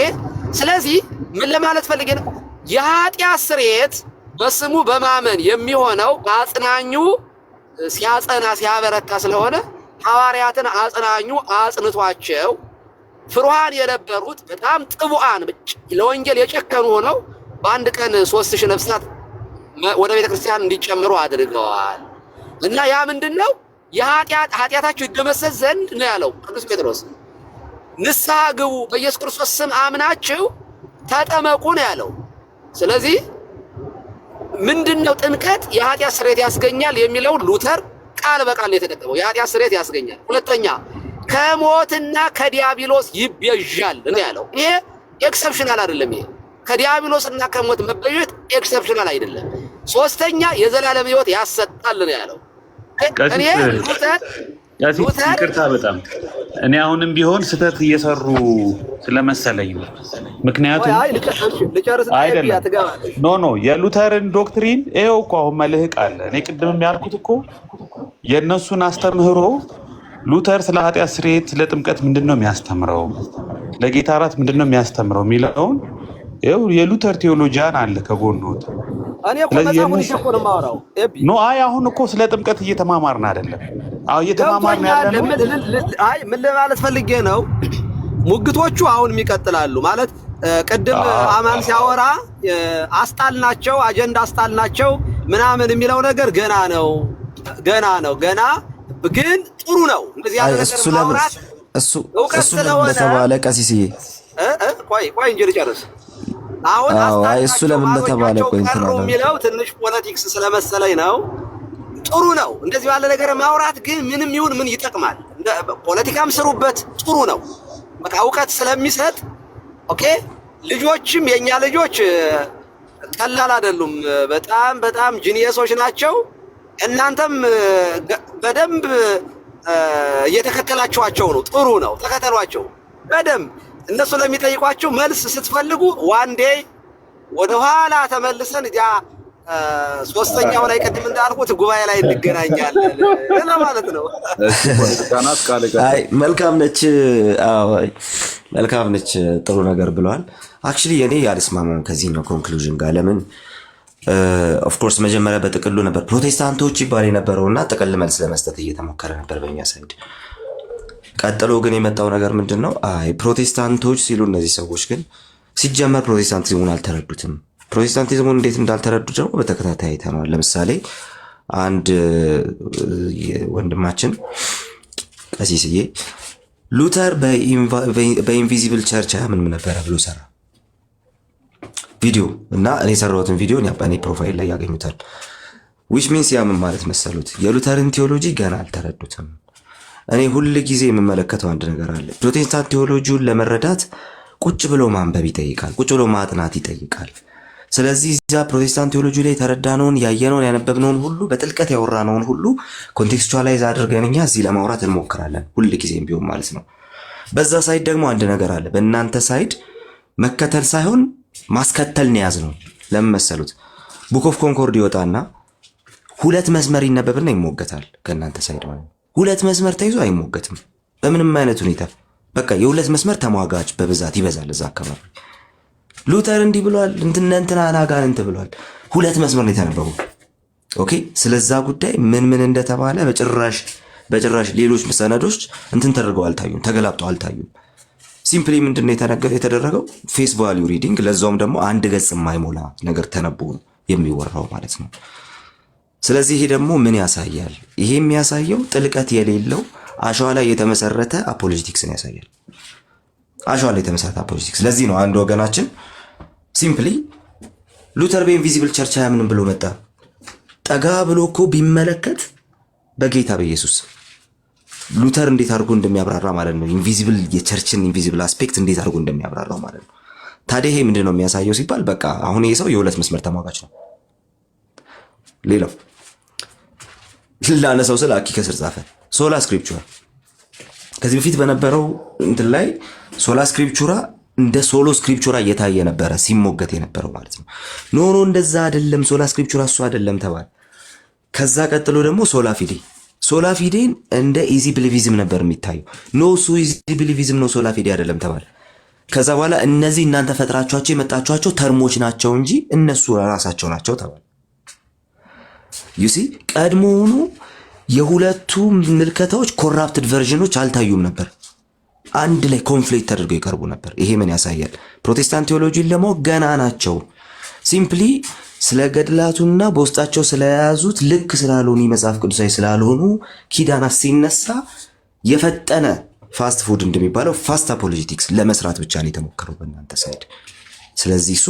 ስለዚህ ምን ለማለት ፈልጌ ነው? የኃጢአት ስርየት በስሙ በማመን የሚሆነው አጽናኙ ሲያጸና ሲያበረታ ስለሆነ ሐዋርያትን አጽናኙ አጽንቷቸው ፍሩሃን የነበሩት በጣም ጥቡዓን ለወንጌል የጨከኑ ሆነው በአንድ ቀን 3000 ነፍሳት ወደ ቤተክርስቲያን እንዲጨምሩ አድርገዋል። እና ያ ምንድነው? ኃጢአታችሁ ይደመሰስ ዘንድ ነው ያለው ቅዱስ ጴጥሮስ። ንስሐ ግቡ፣ በኢየሱስ ክርስቶስ ስም አምናችሁ ተጠመቁ ነው ያለው። ስለዚህ ምንድነው ጥምቀት የኃጢአት ስርየት ያስገኛል የሚለው ሉተር ቃል በቃል ነው የተጠቀመው። የኃጢአት ስርየት ያስገኛል። ሁለተኛ ከሞትና ከዲያብሎስ ይቤዣል ነው ያለው። ይሄ ኤክሰፕሽናል አይደለም። ይሄ ከዲያብሎስና ከሞት መቤዠት ኤክሰፕሽናል አይደለም። ሶስተኛ የዘላለም ሕይወት ያሰጣል ነው ያለው። እኔ ሉተር ይቅርታ በጣም እኔ አሁንም ቢሆን ስህተት እየሰሩ ስለመሰለኝ ነው። ምክንያቱም አይደለም ኖ የሉተርን ዶክትሪን ይኸው እኮ አሁን መልህቅ አለ። እኔ ቅድምም ያልኩት እኮ የእነሱን አስተምህሮ ሉተር ስለ ኃጢአት ስርየት፣ ስለ ጥምቀት ምንድን ነው የሚያስተምረው፣ ለጌታ እራት ምንድን ነው የሚያስተምረው የሚለውን ይኸው የሉተር ቴዎሎጂያን አለ ከጎንዎት። አይ አሁን እኮ ስለ ጥምቀት እየተማማርን አይደለም። እየተማማርን ያለ አይ ምን ለማለት ፈልጌ ነው፣ ሙግቶቹ አሁንም ይቀጥላሉ ማለት ቅድም አማን ሲያወራ አስጣልናቸው፣ አጀንዳ አስጣልናቸው ምናምን የሚለው ነገር ገና ነው። ገና ግን ጥሩ ነው እንደዚህ ያለ ነገር ማውራት። እውቀት ስለሆነ ተባለ ቀሲስዬ ቆይ እንጂ ልጨርስ። አሁን እሱ ለምን ተባለ ቆይ የሚለው ትንሽ ፖለቲክስ ስለመሰለኝ ነው። ጥሩ ነው እንደዚህ ያለ ነገር ማውራት፣ ግን ምንም ይሁን ምን ይጠቅማል። ፖለቲካም ስሩበት፣ ጥሩ ነው። በቃ እውቀት ስለሚሰጥ ኦኬ። ልጆችም የኛ ልጆች ቀላል አይደሉም። በጣም በጣም ጂኒየሶች ናቸው። እናንተም በደንብ እየተከተላችኋቸው ነው። ጥሩ ነው፣ ተከተሏቸው በደንብ። እነሱ ለሚጠይቋቸው መልስ ስትፈልጉ ዋን ዴይ ወደ ኋላ ተመልሰን ያ ሶስተኛው ላይ ቅድም እንዳልኩት ጉባኤ ላይ እንገናኛለን ለማለት ነው። አይ መልካም ነች። አይ መልካም ነች። ጥሩ ነገር ብለዋል። አክቹሊ የኔ ያልስማማም ከዚህ ነው ኮንክሉዥን ጋር። ለምን ኦፍ ኮርስ መጀመሪያ በጥቅሉ ነበር ፕሮቴስታንቶች ይባል የነበረውና ጥቅል መልስ ለመስጠት እየተሞከረ ነበር በእኛ ሳይድ። ቀጥሎ ግን የመጣው ነገር ምንድነው? አይ ፕሮቴስታንቶች ሲሉ እነዚህ ሰዎች ግን ሲጀመር ፕሮቴስታንቲዝሙን አልተረዱትም። ፕሮቴስታንቲዝሙን እንዴት እንዳልተረዱ ደግሞ በተከታታይ አይተናል። ለምሳሌ አንድ ወንድማችን ቀሲስዬ ሉተር በኢንቪዚብል ቸርች አያምንም ነበረ ብሎ ሰራ ቪዲዮ እና እኔ የሰራሁትን ቪዲዮ እኔ ፕሮፋይል ላይ ያገኙታል። ዊች ሚንስ ያምን ማለት መሰሉት የሉተርን ቴዎሎጂ ገና አልተረዱትም። እኔ ሁል ጊዜ የምመለከተው አንድ ነገር አለ። ፕሮቴስታንት ቴዎሎጂውን ለመረዳት ቁጭ ብሎ ማንበብ ይጠይቃል፣ ቁጭ ብሎ ማጥናት ይጠይቃል። ስለዚህ እዛ ፕሮቴስታንት ቴዎሎጂ ላይ የተረዳነውን፣ ያየነውን፣ ያነበብነውን ሁሉ በጥልቀት ያወራነውን ሁሉ ኮንቴክስቹዋላይዝ አድርገን እኛ እዚህ ለማውራት እንሞክራለን ሁል ጊዜም ቢሆን ማለት ነው። በዛ ሳይድ ደግሞ አንድ ነገር አለ። በእናንተ ሳይድ መከተል ሳይሆን ማስከተል ነው ያዝነው። ለምን መሰሉት? ቡክ ኦፍ ኮንኮርድ ይወጣና ሁለት መስመር ይነበብና ይሞገታል። ከእናንተ ሳይድ ማለት ሁለት መስመር ተይዞ አይሞገትም በምንም አይነት ሁኔታ። በቃ የሁለት መስመር ተሟጋች በብዛት ይበዛል እዛ አካባቢ። ሉተር እንዲህ ብሏል፣ እንትና አናጋንንት ብሏል። ሁለት መስመር ነው የተነበበው። ኦኬ። ስለዛ ጉዳይ ምን እንደተባለ በጭራሽ ሌሎች ሰነዶች እንትን ተደርገው አልታዩም፣ ተገላብጠው አልታዩም። ሲምፕሊ ምንድነው የተደረገው? ፌስ ቫልዩ ሪዲንግ፣ ለዛውም ደግሞ አንድ ገጽ የማይሞላ ነገር ተነቦ የሚወራው ማለት ነው። ስለዚህ ይሄ ደግሞ ምን ያሳያል? ይሄ የሚያሳየው ጥልቀት የሌለው አሸዋ ላይ የተመሰረተ አፖሎጂቲክስን ያሳያል። አሸዋ ላይ የተመሰረተ አፖሎጂቲክስ። ለዚህ ነው አንድ ወገናችን ሲምፕሊ ሉተር በኢንቪዚብል ቸርች አያምንም ብሎ መጣ። ጠጋ ብሎ እኮ ቢመለከት በጌታ በኢየሱስ ሉተር እንዴት አድርጎ እንደሚያብራራ ማለት ነው። ኢንቪዚብል የቸርችን ኢንቪዚብል አስፔክት እንዴት አድርጎ እንደሚያብራራው ማለት ነው። ታዲያ ይሄ ምንድነው የሚያሳየው ሲባል በቃ አሁን ይሄ ሰው የሁለት መስመር ተሟጋች ነው። ሌላው ላነሳው ስለ አኪ ከስር ጻፈ ሶላ ስክሪፕቹራ። ከዚህ በፊት በነበረው እንትን ላይ ሶላ ስክሪፕቹራ እንደ ሶሎ ስክሪፕቹራ እየታየ ነበረ ሲሞገት የነበረው ማለት ነው። ኖ እንደዛ አይደለም፣ ሶላ ስክሪፕቹራ እሱ አይደለም ተባለ። ከዛ ቀጥሎ ደግሞ ሶላ ፊዴን እንደ ኢዚ ብሊቪዝም ነበር የሚታየው። ኖ እሱ ኢዚ ብሊቪዝም ነው፣ ሶላ ፊዴ አይደለም ተባለ። ከዛ በኋላ እነዚህ እናንተ ፈጥራችኋቸው የመጣችኋቸው ተርሞች ናቸው እንጂ እነሱ ራሳቸው ናቸው ተባለ። ዩሲ ቀድሞውኑ የሁለቱ ምልከታዎች ኮራፕትድ ቨርዥኖች አልታዩም ነበር፣ አንድ ላይ ኮንፍሊክት ተደርገው ይቀርቡ ነበር። ይሄ ምን ያሳያል? ፕሮቴስታንት ቴዎሎጂን ለሞ ገና ናቸው። ሲምፕሊ ስለ ገድላቱና በውስጣቸው ስለያዙት ልክ ስላልሆኑ መጽሐፍ ቅዱሳዊ ስላልሆኑ ኪዳናት ሲነሳ የፈጠነ ፋስት ፉድ እንደሚባለው ፋስት አፖሎጂቲክስ ለመስራት ብቻ ነው የተሞከረው በእናንተ ሳይድ። ስለዚህ እሱ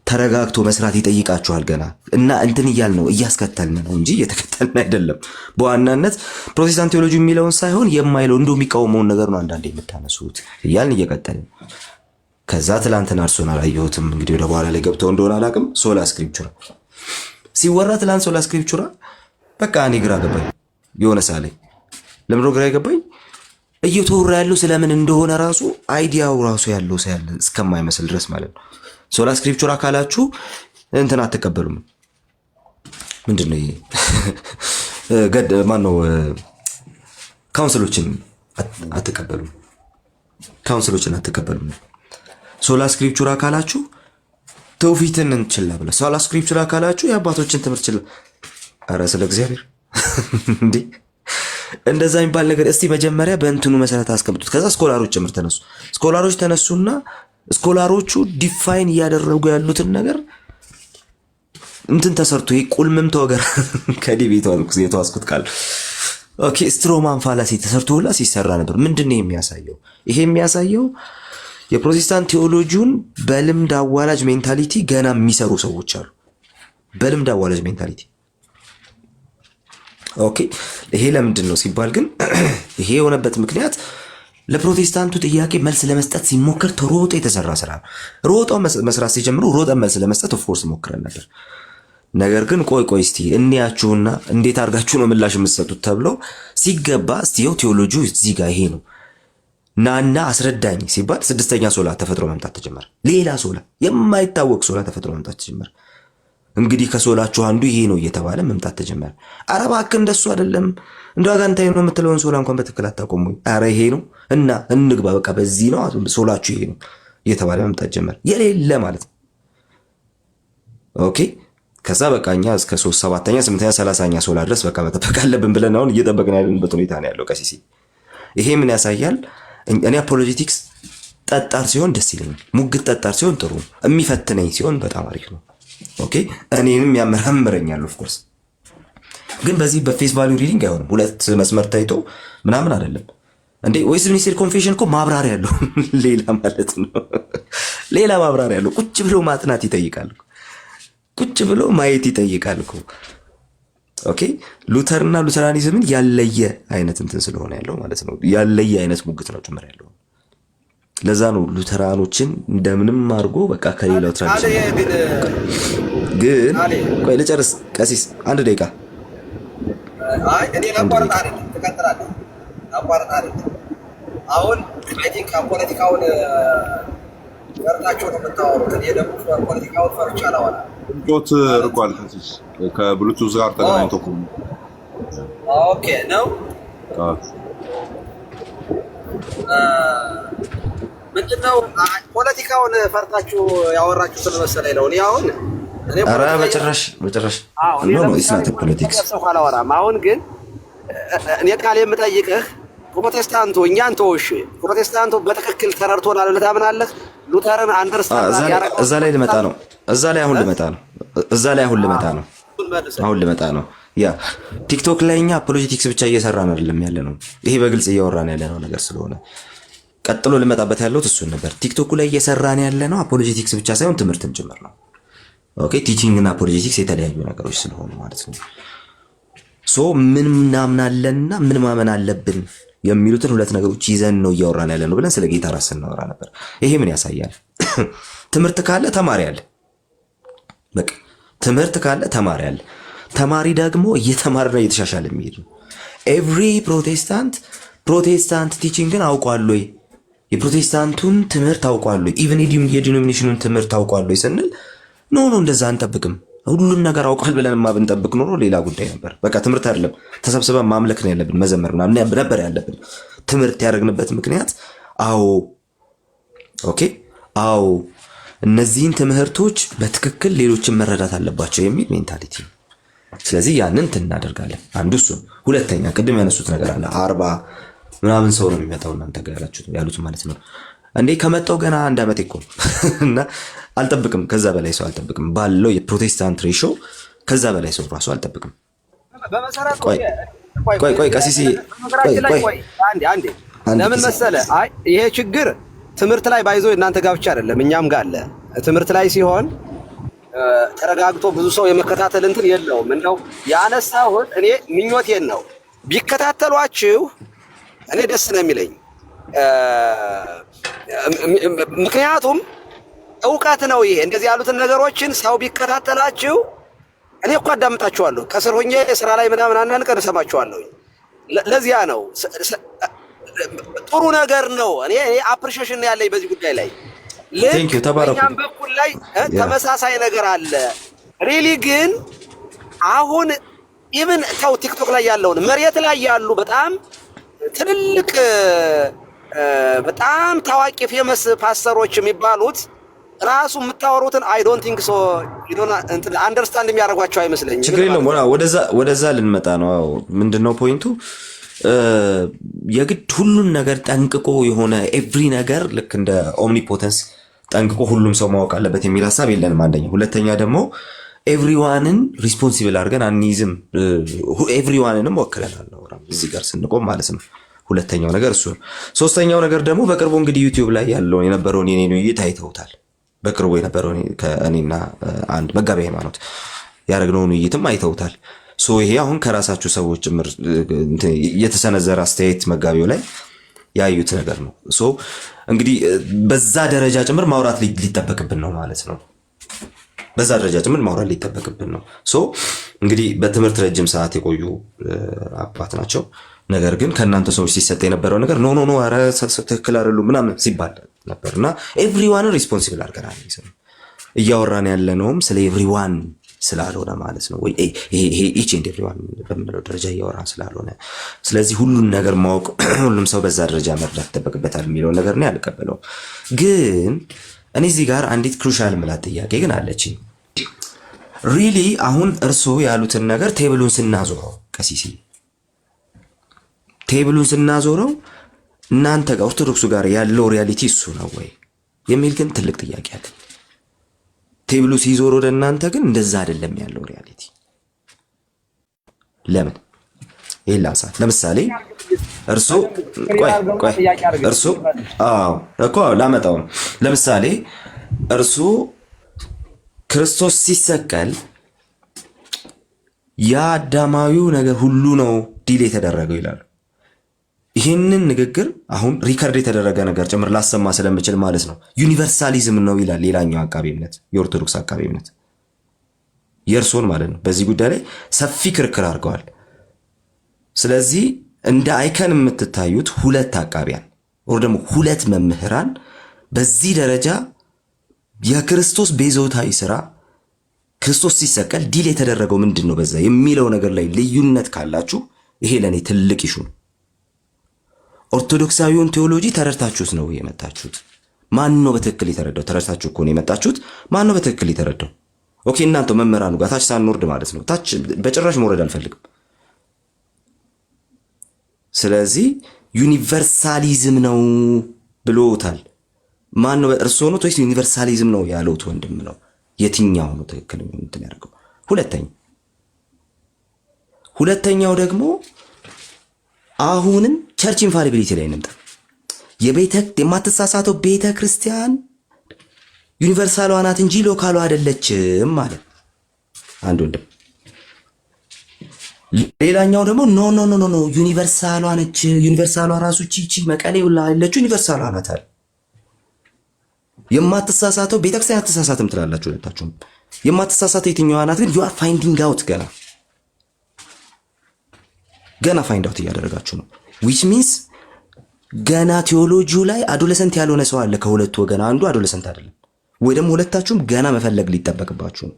ተረጋግቶ መስራት ይጠይቃችኋል ገና እና እንትን እያል ነው እያስከተልን ነው እንጂ እየተከተልን አይደለም። በዋናነት ፕሮቴስታንት ቴዎሎጂ የሚለውን ሳይሆን የማይለው እንደው የሚቃወመውን ነገር ነው አንዳንዴ የምታነሱት እያልን እየቀጠልን። ከዛ ትላንትና እርሱን አላየሁትም እንግዲህ ወደ በኋላ ላይ ገብተው እንደሆነ አላውቅም። ሶላ ስክሪፕቹራ ሲወራ ትላንት ሶላ ስክሪፕቹራ በቃ እኔ ግራ ገባኝ። የሆነ ሳለ ለምሮ ግራ ገባኝ። እየተወራ ያለው ስለምን እንደሆነ ራሱ አይዲያው ራሱ ያለው ሳያለ እስከማይመስል ድረስ ማለት ነው። ሶላ ስክሪፕቹራ ካላችሁ እንትን አትቀበሉም። ምንድነው ይሄ? ማነው ካውንስሎችን አትቀበሉም። ሶላ ስክሪፕቹራ ካላችሁ ተውፊትን እንችላ ብለ ሶላ ስክሪፕቹራ ካላችሁ የአባቶችን ትምህርት ችላ። ኧረ ስለ እግዚአብሔር እንዴ እንደዛ የሚባል ነገር እስቲ መጀመሪያ በእንትኑ መሰረት አስቀምጡት። ከዛ ስኮላሮች ተነሱና ስኮላሮቹ ዲፋይን እያደረጉ ያሉትን ነገር እንትን ተሰርቶ ይቁልምም ተወገር ከዲቤቱ የተዋስኩት ቃል ኦኬ ስትሮማን ፋላሲ ተሰርቶላ ሲሰራ ነበር። ምንድነው የሚያሳየው? ይሄ የሚያሳየው የፕሮቴስታንት ቴዎሎጂውን በልምድ አዋላጅ ሜንታሊቲ ገና የሚሰሩ ሰዎች አሉ። በልምድ አዋላጅ ሜንታሊቲ ኦኬ። ይሄ ለምንድን ነው ሲባል ግን ይሄ የሆነበት ምክንያት ለፕሮቴስታንቱ ጥያቄ መልስ ለመስጠት ሲሞክር ተሮጦ የተሰራ ስራ ነው። ሮጠው መስራት ሲጀምሩ ሮጠን መልስ ለመስጠት ኦፍኮርስ ሞክረን ነበር። ነገር ግን ቆይ እስቲ እንያችሁና እንዴት አድርጋችሁ ነው ምላሽ የምትሰጡት ተብሎ ሲገባ እስቲው ቴዎሎጂው እዚህ ጋር ይሄ ነው ናና አስረዳኝ ሲባል ስድስተኛ ሶላ ተፈጥሮ መምጣት ተጀመረ። ሌላ ሶላ የማይታወቅ ሶላ ተፈጥሮ መምጣት ተጀመረ። እንግዲህ ከሶላችሁ አንዱ ይሄ ነው እየተባለ መምጣት ተጀመረ። ኧረ እባክህ እንደሱ አይደለም እንደው አጋንንታዊ ነው የምትለውን ሶላ እንኳን በትክክል አታቆሙ። ኧረ ይሄ ነው እና እንግባ በቃ በዚህ ነው ሶላችሁ ይሄ ነው እየተባለ መምጣት ጀመረ። የሌለ ማለት ነው። ኦኬ ከዛ በቃኛ እስከ 3 7ኛ 8ኛ 30ኛ ሶላ ድረስ በቃ መጠበቅ አለብን ብለን አሁን እየጠበቅን ያለንበት ሁኔታ ነው ያለው ቀሲሲ። ይሄ ምን ያሳያል? እኔ አፖሎጂቲክስ ጠጣር ሲሆን ደስ ይለኛል። ሙግት ጠጣር ሲሆን ጥሩ፣ የሚፈትነኝ ሲሆን በጣም አሪፍ ነው። ኦኬ እኔንም ያመራምረኛል። ኦፍ ኮርስ ግን በዚህ በፌስ ቫልዩ ሪዲንግ አይሆንም። ሁለት መስመር ታይቶ ምናምን አይደለም እንዴ። ዌስት ሚኒስትሪ ኮንፌሽን እኮ ማብራሪያ ያለው ሌላ ማለት ነው። ሌላ ማብራሪያ ያለው ቁጭ ብሎ ማጥናት ይጠይቃል። ቁጭ ብሎ ማየት ይጠይቃል እኮ። ኦኬ ሉተርና ሉተራኒዝምን ያለየ አይነት እንትን ስለሆነ ያለው ማለት ነው። ያለየ አይነት ሙግት ነው ጭምር ያለው። ለዛ ነው ሉተራኖችን እንደምንም አድርጎ በቃ ከሌላው ትራዲሽን ግን ቆይ ልጨርስ ቀሲስ አንድ ደቂቃ። አይ እኔ ለቋርጣ አይደለም ተከተራለሁ አቋርጣ አይደለም። አሁን አይ ቲንክ ፖለቲካውን ፈርታችሁ ነው የምታወሩት። እኔ ደግሞ ፖለቲካውን ፈርቻ አላወራ ጆት ርቋል ቀሲስ ከብሉቱዝ ጋር ተገናኝቶ ኦኬ ነው ምንድነው ፖለቲካውን ፈርታችሁ ያወራችሁ ስለመሰለኝ ነው። እኔ አሁን ኧረ መጨረሻ ነው ኢስናት ፖለቲክስ አላወራም። አሁን ግን እኔ ቃል የምጠይቅህ ፕሮቴስታንቱ እኛን ተወሽ ፕሮቴስታንቱ በትክክል ተረድቶናል ታምናለህ? ሉተርን አንደርስታንድ ያረጋው እዛ ላይ ልመጣ ነው። አሁን ልመጣ ነው። ያ ቲክቶክ ላይ እኛ ፖለቲክስ ብቻ እየሰራን አይደለም ያለ ነው። ይሄ በግልጽ እያወራን ያለ ነው ነገር ስለሆነ ቀጥሎ ልመጣበት ያለው እሱን ነበር። ቲክቶክ ላይ እየሰራን ያለ ነው ፖለቲክስ ብቻ ሳይሆን ትምህርትም ጭምር ነው። ኦኬ ቲቺንግ እና ፖለቲክስ የተለያዩ ነገሮች ስለሆኑ ማለት ነው። ሶ ምን እናምናለንና ምን ማመን አለብን የሚሉትን ሁለት ነገሮች ይዘን ነው እያወራን ያለ ነው ብለን ስለ ጌታ ራስ እናወራ ነበር። ይሄ ምን ያሳያል? ትምህርት ካለ ተማሪ አለ። በቃ ትምህርት ካለ ተማሪ አለ። ተማሪ ደግሞ እየተማረና እየተሻሻለ የሚሄድ ነው። ኤቭሪ ፕሮቴስታንት ቲቺንግን አውቋል ወይ? የፕሮቴስታንቱን ትምህርት አውቋል ወይ? ኢቭን የዲኖሚኔሽኑን ትምህርት አውቋል ወይ ስንል ኖ እንደዛ አንጠብቅም። ሁሉን ነገር አውቋል ብለንማ ብንጠብቅ ኖሮ ሌላ ጉዳይ ነበር። በቃ ትምህርት አይደለም ተሰብስበን ማምለክ ነው ያለብን፣ መዘመር ምናምን ነበር ያለብን። ትምህርት ያደረግንበት ምክንያት አዎ እነዚህን ትምህርቶች በትክክል ሌሎችን መረዳት አለባቸው የሚል ሜንታሊቲ። ስለዚህ ያንን እናደርጋለን። አንዱ እሱ። ሁለተኛ ቅድም ያነሱት ነገር አለ 40 ምናምን ሰው ነው የሚመጣው እናንተ ጋር ያሉት ማለት ነው። እንዴ ከመጣው ገና 1 ዓመት እኮ እና አልጠብቅም። ከዛ በላይ ሰው አልጠብቅም ባለው የፕሮቴስታንት ሬሾ ከዛ በላይ ሰው ራሱ አልጠብቅም። ቆይ ቀሲሲ አንዴ ለምን መሰለ? አይ ይሄ ችግር ትምህርት ላይ ባይዞ እናንተ ጋር ብቻ አይደለም እኛም ጋር አለ። ትምህርት ላይ ሲሆን ተረጋግቶ ብዙ ሰው የመከታተል እንትን የለውም። እንደው ያነሳሁት እኔ ምኞቴን ነው ቢከታተሏችሁ እኔ ደስ ነው የሚለኝ። ምክንያቱም እውቀት ነው ይሄ። እንደዚህ ያሉትን ነገሮችን ሰው ቢከታተላችሁ እኔ እኮ አዳምጣችኋለሁ ከስር ሆኜ ስራ ላይ ምናምን አንዳንድ ቀን እሰማችኋለሁ። ለዚያ ነው ጥሩ ነገር ነው። እኔ አፕሪሺዬሽን ያለኝ በዚህ ጉዳይ ላይ ለኛም በኩል ላይ ተመሳሳይ ነገር አለ። ሪሊ ግን አሁን ኢቭን ታው ቲክቶክ ላይ ያለውን መሬት ላይ ያሉ በጣም ትልልቅ በጣም ታዋቂ ፌመስ ፓስተሮች የሚባሉት ራሱ የምታወሩትን አይ ዶንት ቲንክ ሶ አንደርስታንድ የሚያደርጓቸው አይመስለኝም። ችግር የለውም። ወደዛ ልንመጣ ነው። ምንድነው ፖይንቱ? የግድ ሁሉን ነገር ጠንቅቆ የሆነ ኤቭሪ ነገር ልክ እንደ ኦምኒፖተንስ ጠንቅቆ ሁሉም ሰው ማወቅ አለበት የሚል ሐሳብ የለንም። አንደኛ። ሁለተኛ ደግሞ ኤቭሪዋንን ሪስፖንሲብል አድርገን አንይዝም። ኤቭሪዋንንም ወክለናል እዚህ ጋር ስንቆም ማለት ነው። ሁለተኛው ነገር እሱ ነው። ሶስተኛው ነገር ደግሞ በቅርቡ እንግዲህ ዩቲዩብ ላይ ያለውን የነበረውን የኔን ውይይት አይተውታል። በቅርቡ የነበረውን ከእኔና አንድ መጋቢ ሃይማኖት ያደረግነውን ውይይትም አይተውታል። ይሄ አሁን ከራሳችሁ ሰዎች ጭምር የተሰነዘረ አስተያየት መጋቢው ላይ ያዩት ነገር ነው። እንግዲህ በዛ ደረጃ ጭምር ማውራት ሊጠበቅብን ነው ማለት ነው። በዛ ደረጃ ጭምር ማውራት ሊጠበቅብን ነው። እንግዲህ በትምህርት ረጅም ሰዓት የቆዩ አባት ናቸው። ነገር ግን ከእናንተ ሰዎች ሲሰጥ የነበረው ነገር ኖ ኧረ ትክክል አይደሉም ምናምን ሲባል ነበርና ኤቭሪዋንን ሪስፖንሲብል አድርገናል። እያወራን ያለነውም ስለ ኤቭሪዋን ስላልሆነ ማለት ነው። ወይ ይሄ ኢች ኤንድ ኤቭሪዋን በምንለው ደረጃ እያወራን ስላልሆነ፣ ስለዚህ ሁሉን ነገር ማወቅ ሁሉም ሰው በዛ ደረጃ መርዳት ይጠበቅበታል የሚለውን ነገር ነው ያልቀበለው። ግን እኔ እዚህ ጋር አንዲት ክሩሻል ምላት ጥያቄ ግን አለችኝ። ሪሊ አሁን እርስዎ ያሉትን ነገር ቴብሉን ስናዞረው ቀሲሲ ቴብሉን ስናዞረው እናንተ ጋር ኦርቶዶክሱ ጋር ያለው ሪያሊቲ እሱ ነው ወይ የሚል ግን ትልቅ ጥያቄ አለ። ቴብሉ ሲዞር ወደ እናንተ ግን እንደዛ አይደለም ያለው ሪያሊቲ። ለምን? ይሄን ላንሳት። ለምሳሌ እርሱ እኮ ላመጣው ነው። ለምሳሌ እርሱ ክርስቶስ ሲሰቀል የአዳማዊው ነገር ሁሉ ነው ዲል የተደረገው ይላሉ። ይህንን ንግግር አሁን ሪከርድ የተደረገ ነገር ጭምር ላሰማ ስለምችል ማለት ነው ዩኒቨርሳሊዝም ነው ይላል ሌላኛው አቃቤ እምነት፣ የኦርቶዶክስ አቃቤ እምነት የእርሶን ማለት ነው። በዚህ ጉዳይ ላይ ሰፊ ክርክር አድርገዋል። ስለዚህ እንደ አይከን የምትታዩት ሁለት አቃቢያን ወር ደግሞ ሁለት መምህራን በዚህ ደረጃ የክርስቶስ ቤዛዊ ስራ ክርስቶስ ሲሰቀል ዲል የተደረገው ምንድን ነው በዛ የሚለው ነገር ላይ ልዩነት ካላችሁ ይሄ ለኔ ትልቅ ኢሹ ነው። ኦርቶዶክሳዊውን ቴዎሎጂ ተረድታችሁት ነው የመጣችሁት? ማን ነው በትክክል የተረዳው? ተረድታችሁ እኮ ነው የመጣችሁት። ማን ነው በትክክል የተረዳው? ኦኬ እናንተ መምህራኑ ጋር ታች ሳንወርድ ማለት ነው። ታች በጭራሽ መውረድ አልፈልግም። ስለዚህ ዩኒቨርሳሊዝም ነው ብሎታል። ማን ነው እርሶ ነው ወይስ ዩኒቨርሳሊዝም ነው ያለውት ወንድም ነው? የትኛው ነው ትክክል እንትን ያደርገው? ሁለተኛው ደግሞ አሁንም ቸርች ኢንፋሊቢሊቲ ላይ እንምጣ። የማትሳሳተው ቤተ ክርስቲያን ዩኒቨርሳሏ ናት እንጂ ሎካሏ አይደለችም ማለት አንድ ወንድም። ሌላኛው ደግሞ ኖ ዩኒቨርሳሏ ነች። ዩኒቨርሳሏ ራሱ ቺቺ መቀሌው ላይ ያለችው ዩኒቨርሳሏ ናት አለ። የማትሳሳተው ቤተ ክርስቲያን አትሳሳትም ትላላችሁ ሁለታችሁም። የማትሳሳተው የትኛዋ ናት ግን? ዩ አር ፋይንዲንግ አውት ገና ፋይንድ አውት እያደረጋችሁ ነው። ዊች ሚንስ ገና ቴዎሎጂው ላይ አዶለሰንት ያልሆነ ሰው አለ ከሁለቱ ወገን። አንዱ አዶለሰንት አይደለም ወይ ደግሞ ሁለታችሁም ገና መፈለግ ሊጠበቅባችሁ ነው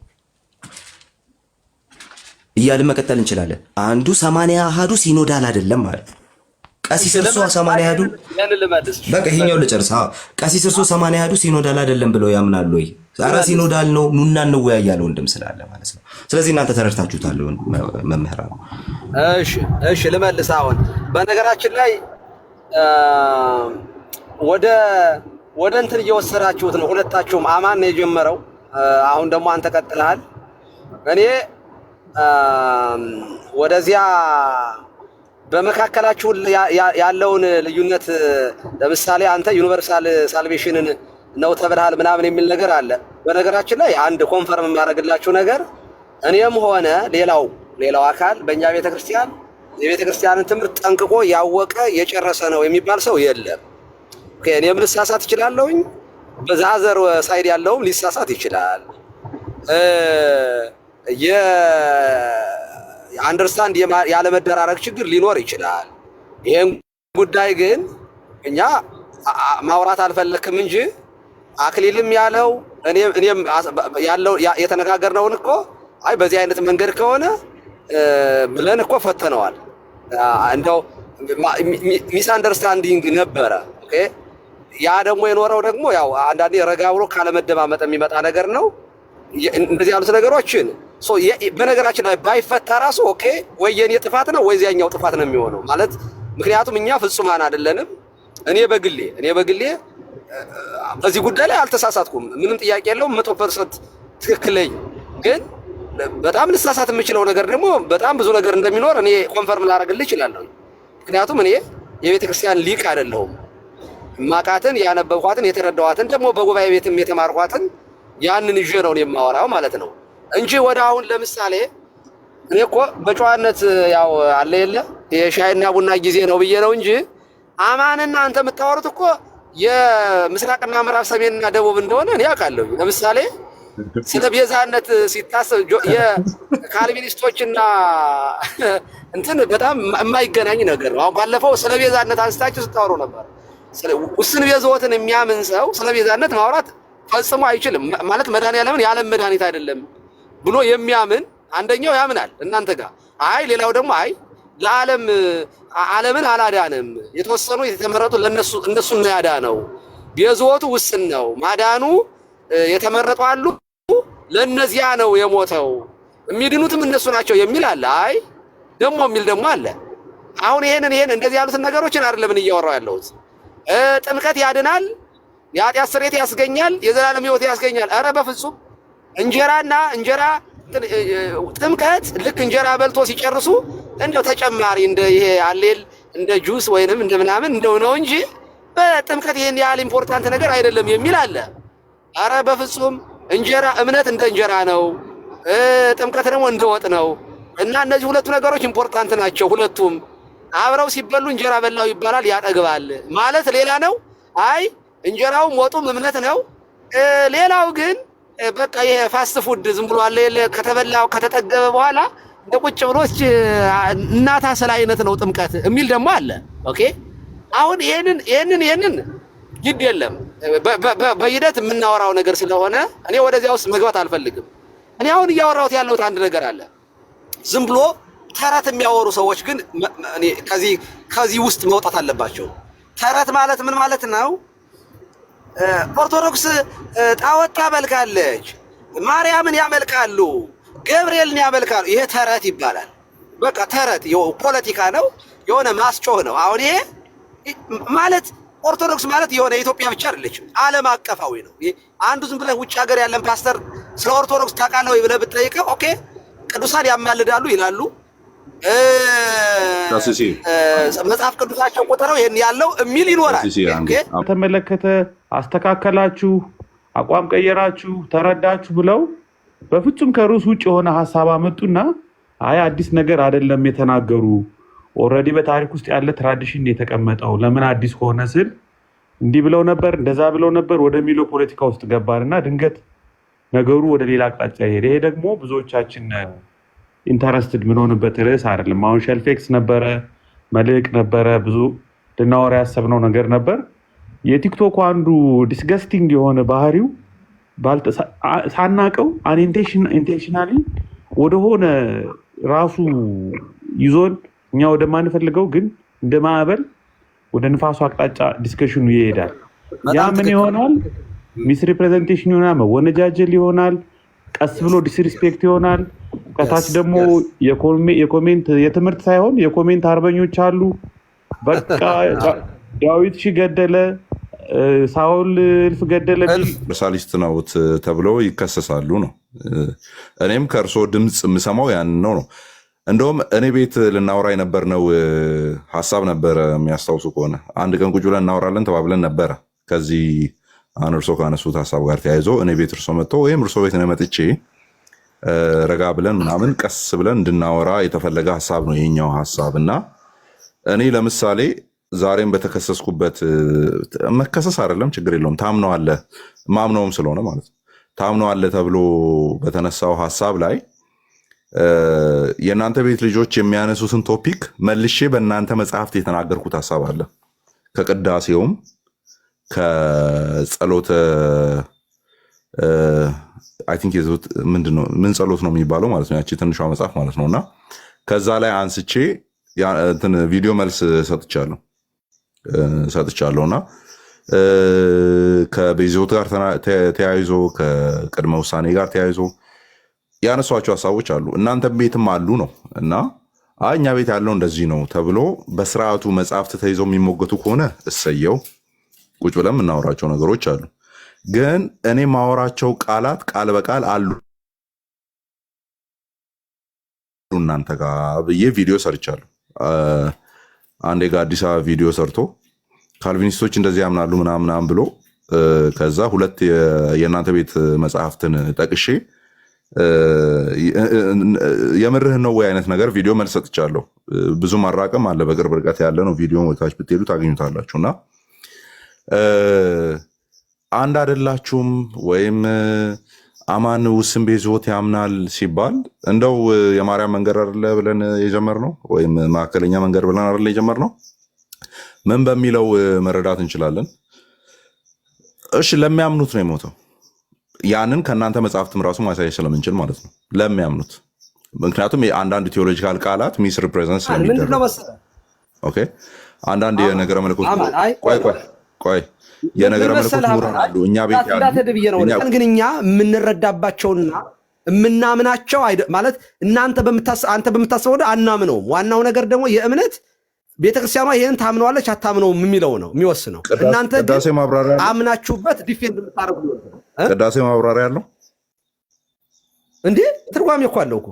እያልን መቀጠል እንችላለን። አንዱ 80 አሃዱ ሲኖዳል አይደለም ማለት ቀሲስ እርሶ 80 አሃዱ በቃ ይሄኛው ልጨርስ። ቀሲስ እርሶ 80 አሃዱ ሲኖዳል አይደለም ብለው ያምናሉ ወይ? ዛሬ ሲኖዳል ነው ኑና እንወያያለን ወንድም ስላለ ማለት ነው። ስለዚህ እናንተ ተረድታችሁታል መምህራን። እሺ ልመልስ። አሁን በነገራችን ላይ ወደ እንትን እየወሰዳችሁት ነው ሁለታችሁም። አማን ነው የጀመረው፣ አሁን ደግሞ አንተ ቀጥለሃል። እኔ ወደዚያ በመካከላችሁ ያለውን ልዩነት ለምሳሌ አንተ ዩኒቨርሳል ሳልቬሽንን ነው ተብለሃል ምናምን የሚል ነገር አለ። በነገራችን ላይ አንድ ኮንፈርም የሚያደርግላችሁ ነገር እኔም ሆነ ሌላው አካል በእኛ ቤተክርስቲያን የቤተክርስቲያንን ትምህርት ጠንቅቆ ያወቀ የጨረሰ ነው የሚባል ሰው የለም። እኔም ልሳሳት እችላለሁኝ፣ በዛዘር ሳይድ ያለውም ሊሳሳት ይችላል። የአንደርስታንድ ያለመደራረግ ችግር ሊኖር ይችላል። ይሄን ጉዳይ ግን እኛ ማውራት አልፈለክም እንጂ አክሊልም ያለው እኔም ያለው የተነጋገርነውን እኮ አይ በዚህ አይነት መንገድ ከሆነ ብለን እኮ ፈተነዋል። እንደው ሚስ አንደርስታንዲንግ ነበረ። ኦኬ ያ ደግሞ የኖረው ደግሞ ያው አንዳንዴ ረጋ ብሎ ካለመደማመጥ የሚመጣ ነገር ነው። እንደዚህ ያሉት ነገሮችን በነገራችን ላይ ባይፈታ ራሱ ኦኬ ወይ የኔ ጥፋት ነው ወይ ዚያኛው ጥፋት ነው የሚሆነው ማለት። ምክንያቱም እኛ ፍጹማን አይደለንም። እኔ በግሌ በዚህ ጉዳይ ላይ አልተሳሳትኩም፣ ምንም ጥያቄ የለውም። 100% ትክክል ነኝ። ግን በጣም ልሳሳት የምችለው ነገር ደግሞ በጣም ብዙ ነገር እንደሚኖር እኔ ኮንፈርም ላደርግልህ እችላለሁ። ምክንያቱም እኔ የቤተ ክርስቲያን ሊቅ አይደለሁም። ማቃትን ያነበብኳትን የተረዳኋትን ደግሞ በጉባኤ ቤትም የተማርኳትን ያንን ይዤ ነው የማወራው ማለት ነው እንጂ ወደ አሁን ለምሳሌ እኔ እኮ በጨዋነት ያው አለ የለ የሻይና ቡና ጊዜ ነው ብዬ ነው እንጂ አማንና አንተ የምታወሩት እኮ የምስራቅና ምዕራብ ሰሜንና ደቡብ እንደሆነ እኔ አውቃለሁ። ለምሳሌ ስለ ቤዛነት ሲታሰብ የካልቪኒስቶችና እንትን በጣም የማይገናኝ ነገር ነው። አሁን ባለፈው ስለ ቤዛነት አንስታችሁ ስታወሩ ነበር። ውስን ቤዛዎትን የሚያምን ሰው ስለ ቤዛነት ማውራት ፈጽሞ አይችልም። ማለት መድኃኒዓለምን የዓለም መድኃኒት አይደለም ብሎ የሚያምን አንደኛው ያምናል እናንተ ጋር። አይ ሌላው ደግሞ አይ ለዓለም ዓለምን አላዳንም፣ የተወሰኑ የተመረጡ እነሱን ነው ያዳነው፣ ቤዛዎቱ ውስን ነው፣ ማዳኑ የተመረጡ አሉ፣ ለነዚያ ነው የሞተው፣ የሚድኑትም እነሱ ናቸው የሚል አለ። አይ ደግሞ የሚል ደግሞ አለ። አሁን ይሄን እንደዚህ ያሉትን ነገሮችን አይደለም እያወራው ያለሁት። ጥምቀት ያድናል፣ የኃጢአት ስርየት ያስገኛል፣ የዘላለም ሕይወት ያስገኛል። ኧረ በፍጹም እንጀራ ጥምቀት ልክ እንጀራ በልቶ ሲጨርሱ እንደው ተጨማሪ እንደ ይሄ አሌል እንደ ጁስ ወይንም እንደ ምናምን እንደው ነው እንጂ በጥምቀት ይሄን ያህል ኢምፖርታንት ነገር አይደለም የሚል አለ። ኧረ በፍጹም እንጀራ እምነት እንደ እንጀራ ነው፣ ጥምቀት ደግሞ እንደ ወጥ ነው። እና እነዚህ ሁለቱ ነገሮች ኢምፖርታንት ናቸው። ሁለቱም አብረው ሲበሉ እንጀራ በላው ይባላል፣ ያጠግባል ማለት ሌላ ነው። አይ እንጀራውም ወጡም እምነት ነው። ሌላው ግን በቃ ይሄ ፋስት ፉድ ዝም ብሎ አለ ከተበላው ከተጠገበ በኋላ እንደ ቁጭ ብሎ እናታ ስለ አይነት ነው ጥምቀት የሚል ደግሞ አለ። ኦኬ አሁን ይሄንን ግድ የለም በሂደት የምናወራው ነገር ስለሆነ እኔ ወደዚያ ውስጥ መግባት አልፈልግም። እኔ አሁን እያወራሁት ያለሁት አንድ ነገር አለ። ዝም ብሎ ተረት የሚያወሩ ሰዎች ግን እኔ ከዚህ ውስጥ መውጣት አለባቸው። ተረት ማለት ምን ማለት ነው? ኦርቶዶክስ ጣዖት ታመልካለች፣ ማርያምን ያመልካሉ፣ ገብርኤልን ያመልካሉ። ይሄ ተረት ይባላል። በቃ ተረት ፖለቲካ ነው፣ የሆነ ማስጮህ ነው። አሁን ይሄ ማለት ኦርቶዶክስ ማለት የሆነ ኢትዮጵያ ብቻ አይደለችም፣ ዓለም አቀፋዊ ነው። አንዱ ዝም ብለህ ውጭ ሀገር ያለን ፓስተር ስለ ኦርቶዶክስ ታውቃለህ ወይ ብለህ ብትጠይቀው ኦኬ ቅዱሳን ያማልዳሉ ይላሉ፣ መጽሐፍ ቅዱሳቸው ቁጥረው ይሄን ያለው የሚል ይኖራል። ተመለከተ አስተካከላችሁ፣ አቋም ቀየራችሁ፣ ተረዳችሁ ብለው በፍጹም ከርዕሱ ውጭ የሆነ ሀሳብ አመጡና አይ አዲስ ነገር አይደለም የተናገሩ ኦልሬዲ በታሪክ ውስጥ ያለ ትራዲሽን የተቀመጠው ለምን አዲስ ሆነ ስል እንዲህ ብለው ነበር እንደዛ ብለው ነበር ወደሚለው ፖለቲካ ውስጥ ገባንና ድንገት ነገሩ ወደ ሌላ አቅጣጫ ሄደ። ይሄ ደግሞ ብዙዎቻችን ኢንተረስትድ ምንሆንበት ርዕስ አይደለም። አሁን ሸልፌክስ ነበረ፣ መልሕቅ ነበረ፣ ብዙ ልናወራ ያሰብነው ነገር ነበር። የቲክቶክ አንዱ ዲስገስቲንግ የሆነ ባህሪው ሳናቀው ኢንቴንሽናሊ ወደሆነ ራሱ ይዞን እኛ ወደማንፈልገው ግን እንደ ማዕበል ወደ ንፋሱ አቅጣጫ ዲስከሽኑ ይሄዳል። ያ ምን ይሆናል? ሚስ ሪፕሬዘንቴሽን ይሆናል፣ መወነጃጀል ይሆናል፣ ቀስ ብሎ ዲስሪስፔክት ይሆናል። ከታች ደግሞ የኮሜንት የትምህርት ሳይሆን የኮሜንት አርበኞች አሉ። በቃ ዳዊት ሺህ ገደለ፣ ሳውል እልፍ ገደለ፣ ሳሊስት ነው ተብለው ይከሰሳሉ ነው። እኔም ከእርሶ ድምፅ የምሰማው ያን ነው። እንደውም እኔ ቤት ልናወራ የነበርነው ሀሳብ ነበረ። የሚያስታውሱ ከሆነ አንድ ቀን ቁጭ ብለን እናወራለን ተባብለን ነበረ። ከዚህ አሁን እርሶ ካነሱት ሀሳብ ጋር ተያይዞ እኔ ቤት እርሶ መጥቶ ወይም እርሶ ቤት ነው መጥቼ ረጋ ብለን ምናምን ቀስ ብለን እንድናወራ የተፈለገ ሀሳብ ነው የኛው ሀሳብ። እና እኔ ለምሳሌ ዛሬም በተከሰስኩበት መከሰስ አይደለም ችግር የለውም ታምነዋለህ፣ ማምነውም ስለሆነ ማለት ነው ታምነዋለህ ተብሎ በተነሳው ሀሳብ ላይ የእናንተ ቤት ልጆች የሚያነሱትን ቶፒክ መልሼ በእናንተ መጽሐፍት የተናገርኩት ሀሳብ አለ። ከቅዳሴውም ከጸሎተ አይ ቲንክ ምንድነው ምን ጸሎት ነው የሚባለው ማለት ነው፣ ያቺ ትንሿ መጽሐፍ ማለት ነው። እና ከዛ ላይ አንስቼ ቪዲዮ መልስ ሰጥቻለሁ እና ከቤዞት ጋር ተያይዞ ከቅድመ ውሳኔ ጋር ተያይዞ ያነሷቸው ሀሳቦች አሉ። እናንተ ቤትም አሉ ነው። እና እኛ ቤት ያለው እንደዚህ ነው ተብሎ በስርዓቱ መጽሐፍት ተይዘው የሚሞገቱ ከሆነ እሰየው፣ ቁጭ ብለን የምናወራቸው ነገሮች አሉ። ግን እኔ ማወራቸው ቃላት ቃል በቃል አሉ እናንተ ጋር ብዬ ቪዲዮ ሰርቻለሁ። አንዴ ጋዲሳ ቪዲዮ ሰርቶ ካልቪኒስቶች እንደዚህ ያምናሉ ምናምን ብሎ ከዛ ሁለት የእናንተ ቤት መጽሐፍትን ጠቅሼ የምርህን ነው ወይ አይነት ነገር ቪዲዮ መልስ ሰጥቻለሁ። ብዙ ማራቀም አለ፣ በቅርብ ርቀት ያለ ነው ቪዲዮ፣ ወታች ብትሄዱ ታገኙታላችሁ። እና አንድ አይደላችሁም ወይም አማን ውስን ቤዞት ያምናል ሲባል እንደው የማርያም መንገድ አይደለ ብለን የጀመርነው ወይም ማዕከለኛ መንገድ ብለን አይደለ የጀመርነው? ምን በሚለው መረዳት እንችላለን? እሺ ለሚያምኑት ነው የሞተው። ያንን ከእናንተ መጽሐፍትም ራሱ ማሳየት ስለምንችል ማለት ነው ለሚያምኑት። ምክንያቱም አንዳንድ ቴዎሎጂካል ቃላት ሚስ ሪፕሬዘንት ስለሚደረግ ኦኬ። አንዳንድ የነገረ መለኮት ቆይ የነገረ መለኮት ምሁራን አሉ እኛ ቤት ያሉ፣ ግን እኛ የምንረዳባቸውና የምናምናቸው ማለት አንተ በምታስበው አናምነውም። ዋናው ነገር ደግሞ የእምነት ቤተክርስቲያኗ ይሄን ታምነዋለች አታምነውም የሚለው ነው የሚወስነው። እናንተ አምናችሁበት ዲፌንድ የምታደርጉ ነው። ቅዳሴ ማብራሪያ አለው እንዴ? ትርጓሜ እኮ አለው እኮ።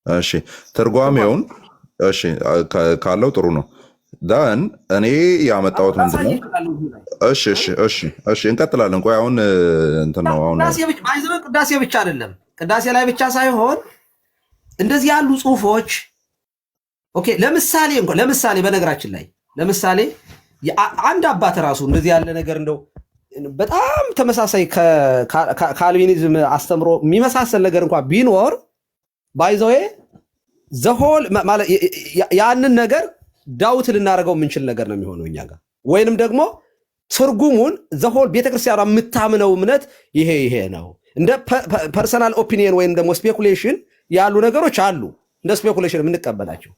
እሺ ትርጓሜውን እሺ ካለው ጥሩ ነው። ዳን እኔ ያመጣሁት ምንድነው? እሺ እንቀጥላለን። ቆይ አሁን እንትን ነው አሁን ቅዳሴ ብቻ አይደለም፣ ቅዳሴ ላይ ብቻ ሳይሆን እንደዚህ ያሉ ጽሁፎች ኦኬ። ለምሳሌ በነገራችን ላይ ለምሳሌ አንድ አባት ራሱ እንደዚህ ያለ ነገር እንደው በጣም ተመሳሳይ ካልቪኒዝም አስተምሮ የሚመሳሰል ነገር እንኳን ቢኖር ባይዘዌ ዘሆል ማለት ያንን ነገር ዳውት ልናደርገው የምንችል ነገር ነው የሚሆነው እኛ ጋር። ወይንም ደግሞ ትርጉሙን ዘሆል ቤተክርስቲያኗ የምታምነው እምነት ይሄ ነው። እንደ ፐርሰናል ኦፒኒየን ወይም ደግሞ ስፔኩሌሽን ያሉ ነገሮች አሉ፣ እንደ ስፔኩሌሽን የምንቀበላቸው።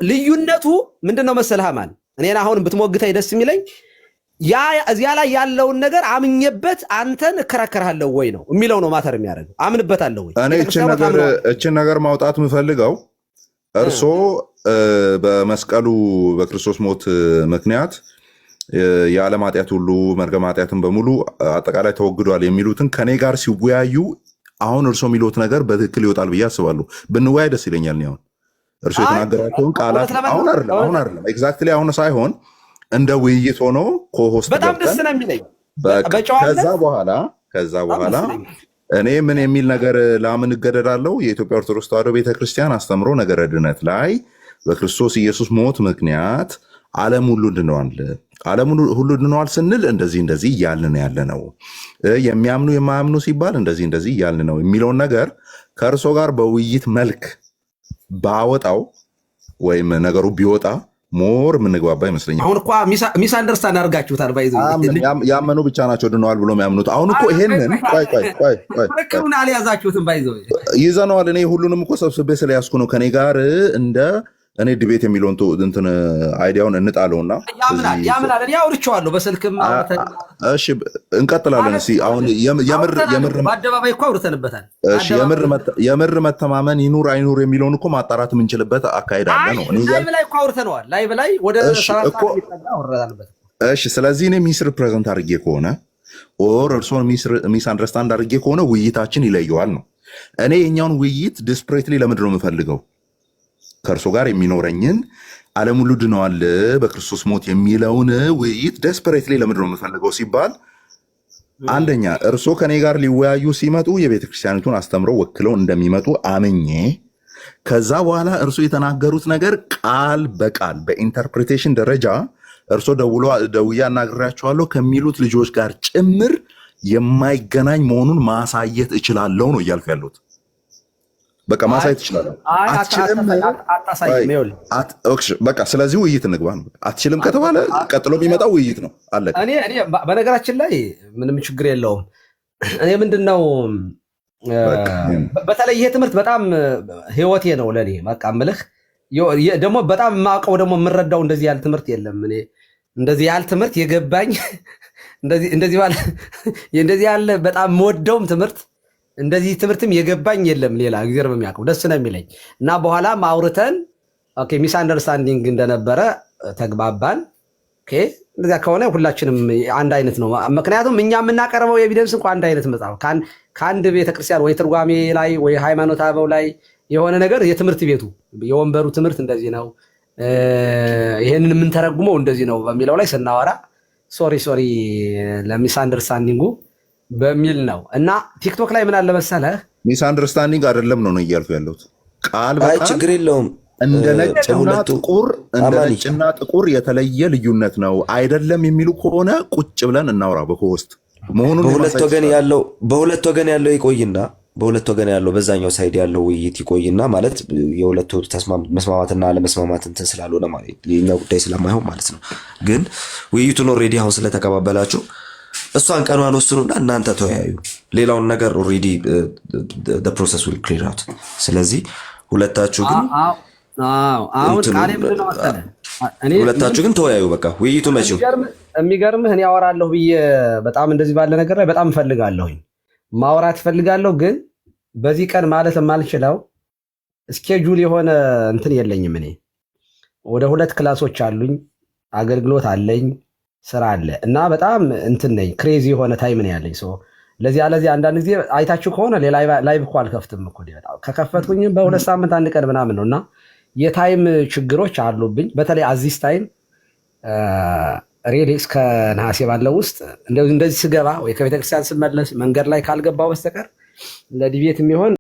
ልዩነቱ ምንድነው መሰለህ አማን? እኔን አሁን ብትሞግተኝ ደስ የሚለኝ እዚያ ላይ ያለውን ነገር አምኜበት አንተን እከራከርሃለሁ ወይ ነው የሚለው ነው ማተር የሚያደርገው። አምንበታለሁ ወይ? እኔ እችን ነገር ማውጣት የምፈልገው እርሶ በመስቀሉ በክርስቶስ ሞት ምክንያት የዓለም ኃጢአት ሁሉ መርገም ኃጢአትን በሙሉ አጠቃላይ ተወግዷል የሚሉትን ከኔ ጋር ሲወያዩ አሁን እርሶ የሚሉት ነገር በትክክል ይወጣል ብዬ አስባለሁ። ብንወያይ ደስ ይለኛል። አሁን እርሶ የተናገራቸውን ቃላት አሁን አይደለም ኤግዛክትሊ አሁን ሳይሆን እንደ ውይይት ሆኖ ኮሆስት በጣም ደስ ነው የሚለኝ። ከዛ በኋላ እኔ ምን የሚል ነገር ላምን እገደዳለሁ? የኢትዮጵያ ኦርቶዶክስ ተዋሕዶ ቤተክርስቲያን አስተምሮ ነገረ ድነት ላይ በክርስቶስ ኢየሱስ ሞት ምክንያት ዓለም ሁሉ ድነዋል። ዓለም ሁሉ ድነዋል ስንል እንደዚህ እያልን ያለ ነው። የሚያምኑ የማያምኑ ሲባል እንደዚህ እያልን ነው የሚለውን ነገር ከእርሶ ጋር በውይይት መልክ ባወጣው ወይም ነገሩ ቢወጣ ሞር ምንግባባ ይመስለኛል። አሁን እኮ ሚስ አንደርስታንድ አድርጋችሁታል። ያመኑ ብቻ ናቸው ድነዋል ብሎ የሚያምኑት። አሁን እኮ ይሄንን ክርክሩን አልያዛችሁትም። ይዘነዋል። እኔ ሁሉንም እኮ ሰብስቤ ስለያዝኩ ነው። ከኔ ጋር እኔ ዲቤት የሚለውን እንትን አይዲያውን እንጣለውና ያምናል። እኔ አውርቼዋለሁ በስልክም። እሺ እንቀጥላለን። እስኪ አሁን በአደባባይ እኮ አውርተንበታል። የምር መተማመን ይኑር አይኑር የሚለውን እኮ ማጣራት የምንችልበት አካሄድ አለ ነው። ላይቭ ላይ እኮ አውርተነዋል። ላይቭ ላይ ወደ እሺ። ስለዚህ እኔ ሚስ ሪፕሬዘንት አድርጌ ከሆነ ኦር እርሶን ሚስ አንደርስታንድ አድርጌ ከሆነ ውይይታችን ይለየዋል ነው። እኔ የኛውን ውይይት ዲስፕሬትሊ ለምንድን ነው የምፈልገው? ከእርሶ ጋር የሚኖረኝን ዓለም ሁሉ ድነዋል በክርስቶስ ሞት የሚለውን ውይይት ደስፐሬትሊ ለምንድን ነው የምፈልገው ሲባል፣ አንደኛ እርሶ ከኔ ጋር ሊወያዩ ሲመጡ የቤተክርስቲያኒቱን አስተምረው ወክለው እንደሚመጡ አምኜ፣ ከዛ በኋላ እርሶ የተናገሩት ነገር ቃል በቃል በኢንተርፕሬቴሽን ደረጃ እርሶ ደውዬ አናግሬያቸዋለሁ ከሚሉት ልጆች ጋር ጭምር የማይገናኝ መሆኑን ማሳየት እችላለሁ ነው እያልኩ ያለሁት። በቃ ማሳየት እችላለሁ። በቃ ስለዚህ ውይይት እንግባ ነው። አትችልም ከተባለ ቀጥሎ የሚመጣው ውይይት ነው። አለቀ። እኔ በነገራችን ላይ ምንም ችግር የለውም። እኔ ምንድነው በተለይ ይሄ ትምህርት በጣም ህይወቴ ነው ለኔ። በቃ እምልህ ደግሞ በጣም የማውቀው ደግሞ የምረዳው እንደዚህ ያለ ትምህርት የለም። እኔ እንደዚህ ያለ ትምህርት የገባኝ እንደዚህ ያለ በጣም የምወደውም ትምህርት እንደዚህ ትምህርትም የገባኝ የለም። ሌላ እግዚአብሔር በሚያውቀው ደስ ነው የሚለኝ እና በኋላ አውርተን ኦኬ ሚስ አንደርስታንዲንግ እንደነበረ ተግባባን። ኦኬ እንደዛ ከሆነ ሁላችንም አንድ አይነት ነው። ምክንያቱም እኛ የምናቀርበው ኤቪደንስ እንኳን አንድ አይነት መጽሐፍ ከአንድ ቤተክርስቲያን ወይ ትርጓሜ ላይ ወይ ሃይማኖተ አበው ላይ የሆነ ነገር የትምህርት ቤቱ የወንበሩ ትምህርት እንደዚህ ነው፣ ይሄንን የምንተረጉመው እንደዚህ ነው በሚለው ላይ ስናወራ ሶሪ ለሚስ አንደርስታንዲንጉ በሚል ነው። እና ቲክቶክ ላይ ምን አለ መሰለህ ሚስ አንደርስታንዲንግ አይደለም ነው እያልኩ ያለሁት ቃል በቃል ችግር የለውም። እንደ ነጭና ጥቁር የተለየ ልዩነት ነው አይደለም የሚሉ ከሆነ ቁጭ ብለን እናውራ በኮስት መሆኑን በሁለት ወገን ያለው ይቆይና በሁለት ወገን ያለው በዛኛው ሳይድ ያለው ውይይት ይቆይና ማለት የሁለቱ መስማማትና አለመስማማት እንትን ስላልሆነ ማለት የኛው ጉዳይ ስለማይሆን ማለት ነው። ግን ውይይቱን ኦልሬዲ አሁን ስለተቀባበላችሁ እሷን ቀኗን ወስኑና እናንተ ተወያዩ። ሌላውን ነገር ኦልሬዲ the process will clear out። ስለዚህ ሁለታችሁ ግን ተወያዩ። በቃ ውይይቱ መቼው የሚገርምህ እኔ አወራለሁ ብዬ በጣም እንደዚህ ባለ ነገር ላይ በጣም እፈልጋለሁኝ ማውራት እፈልጋለሁ። ግን በዚህ ቀን ማለት የማልችለው ስኬጁል የሆነ እንትን የለኝም። እኔ ወደ 2 ክላሶች አሉኝ፣ አገልግሎት አለኝ፣ ስራ አለ እና በጣም እንትን ነኝ። ክሬዚ የሆነ ታይም ነው ያለኝ። ለዚህ አንዳንድ ጊዜ አይታችሁ ከሆነ ላይቭ እኮ አልከፍትም እኮ በጣም ከከፈትኩኝ በ2 ሳምንት 1 ቀን ምናምን ነው እና የታይም ችግሮች አሉብኝ። በተለይ አዚስ ታይም ሬዲ እስከ ነሐሴ ባለው ውስጥ እንደዚህ ስገባ ወይ ከቤተክርስቲያን ስመለስ መንገድ ላይ ካልገባው በስተቀር ለዲቤት የሚሆን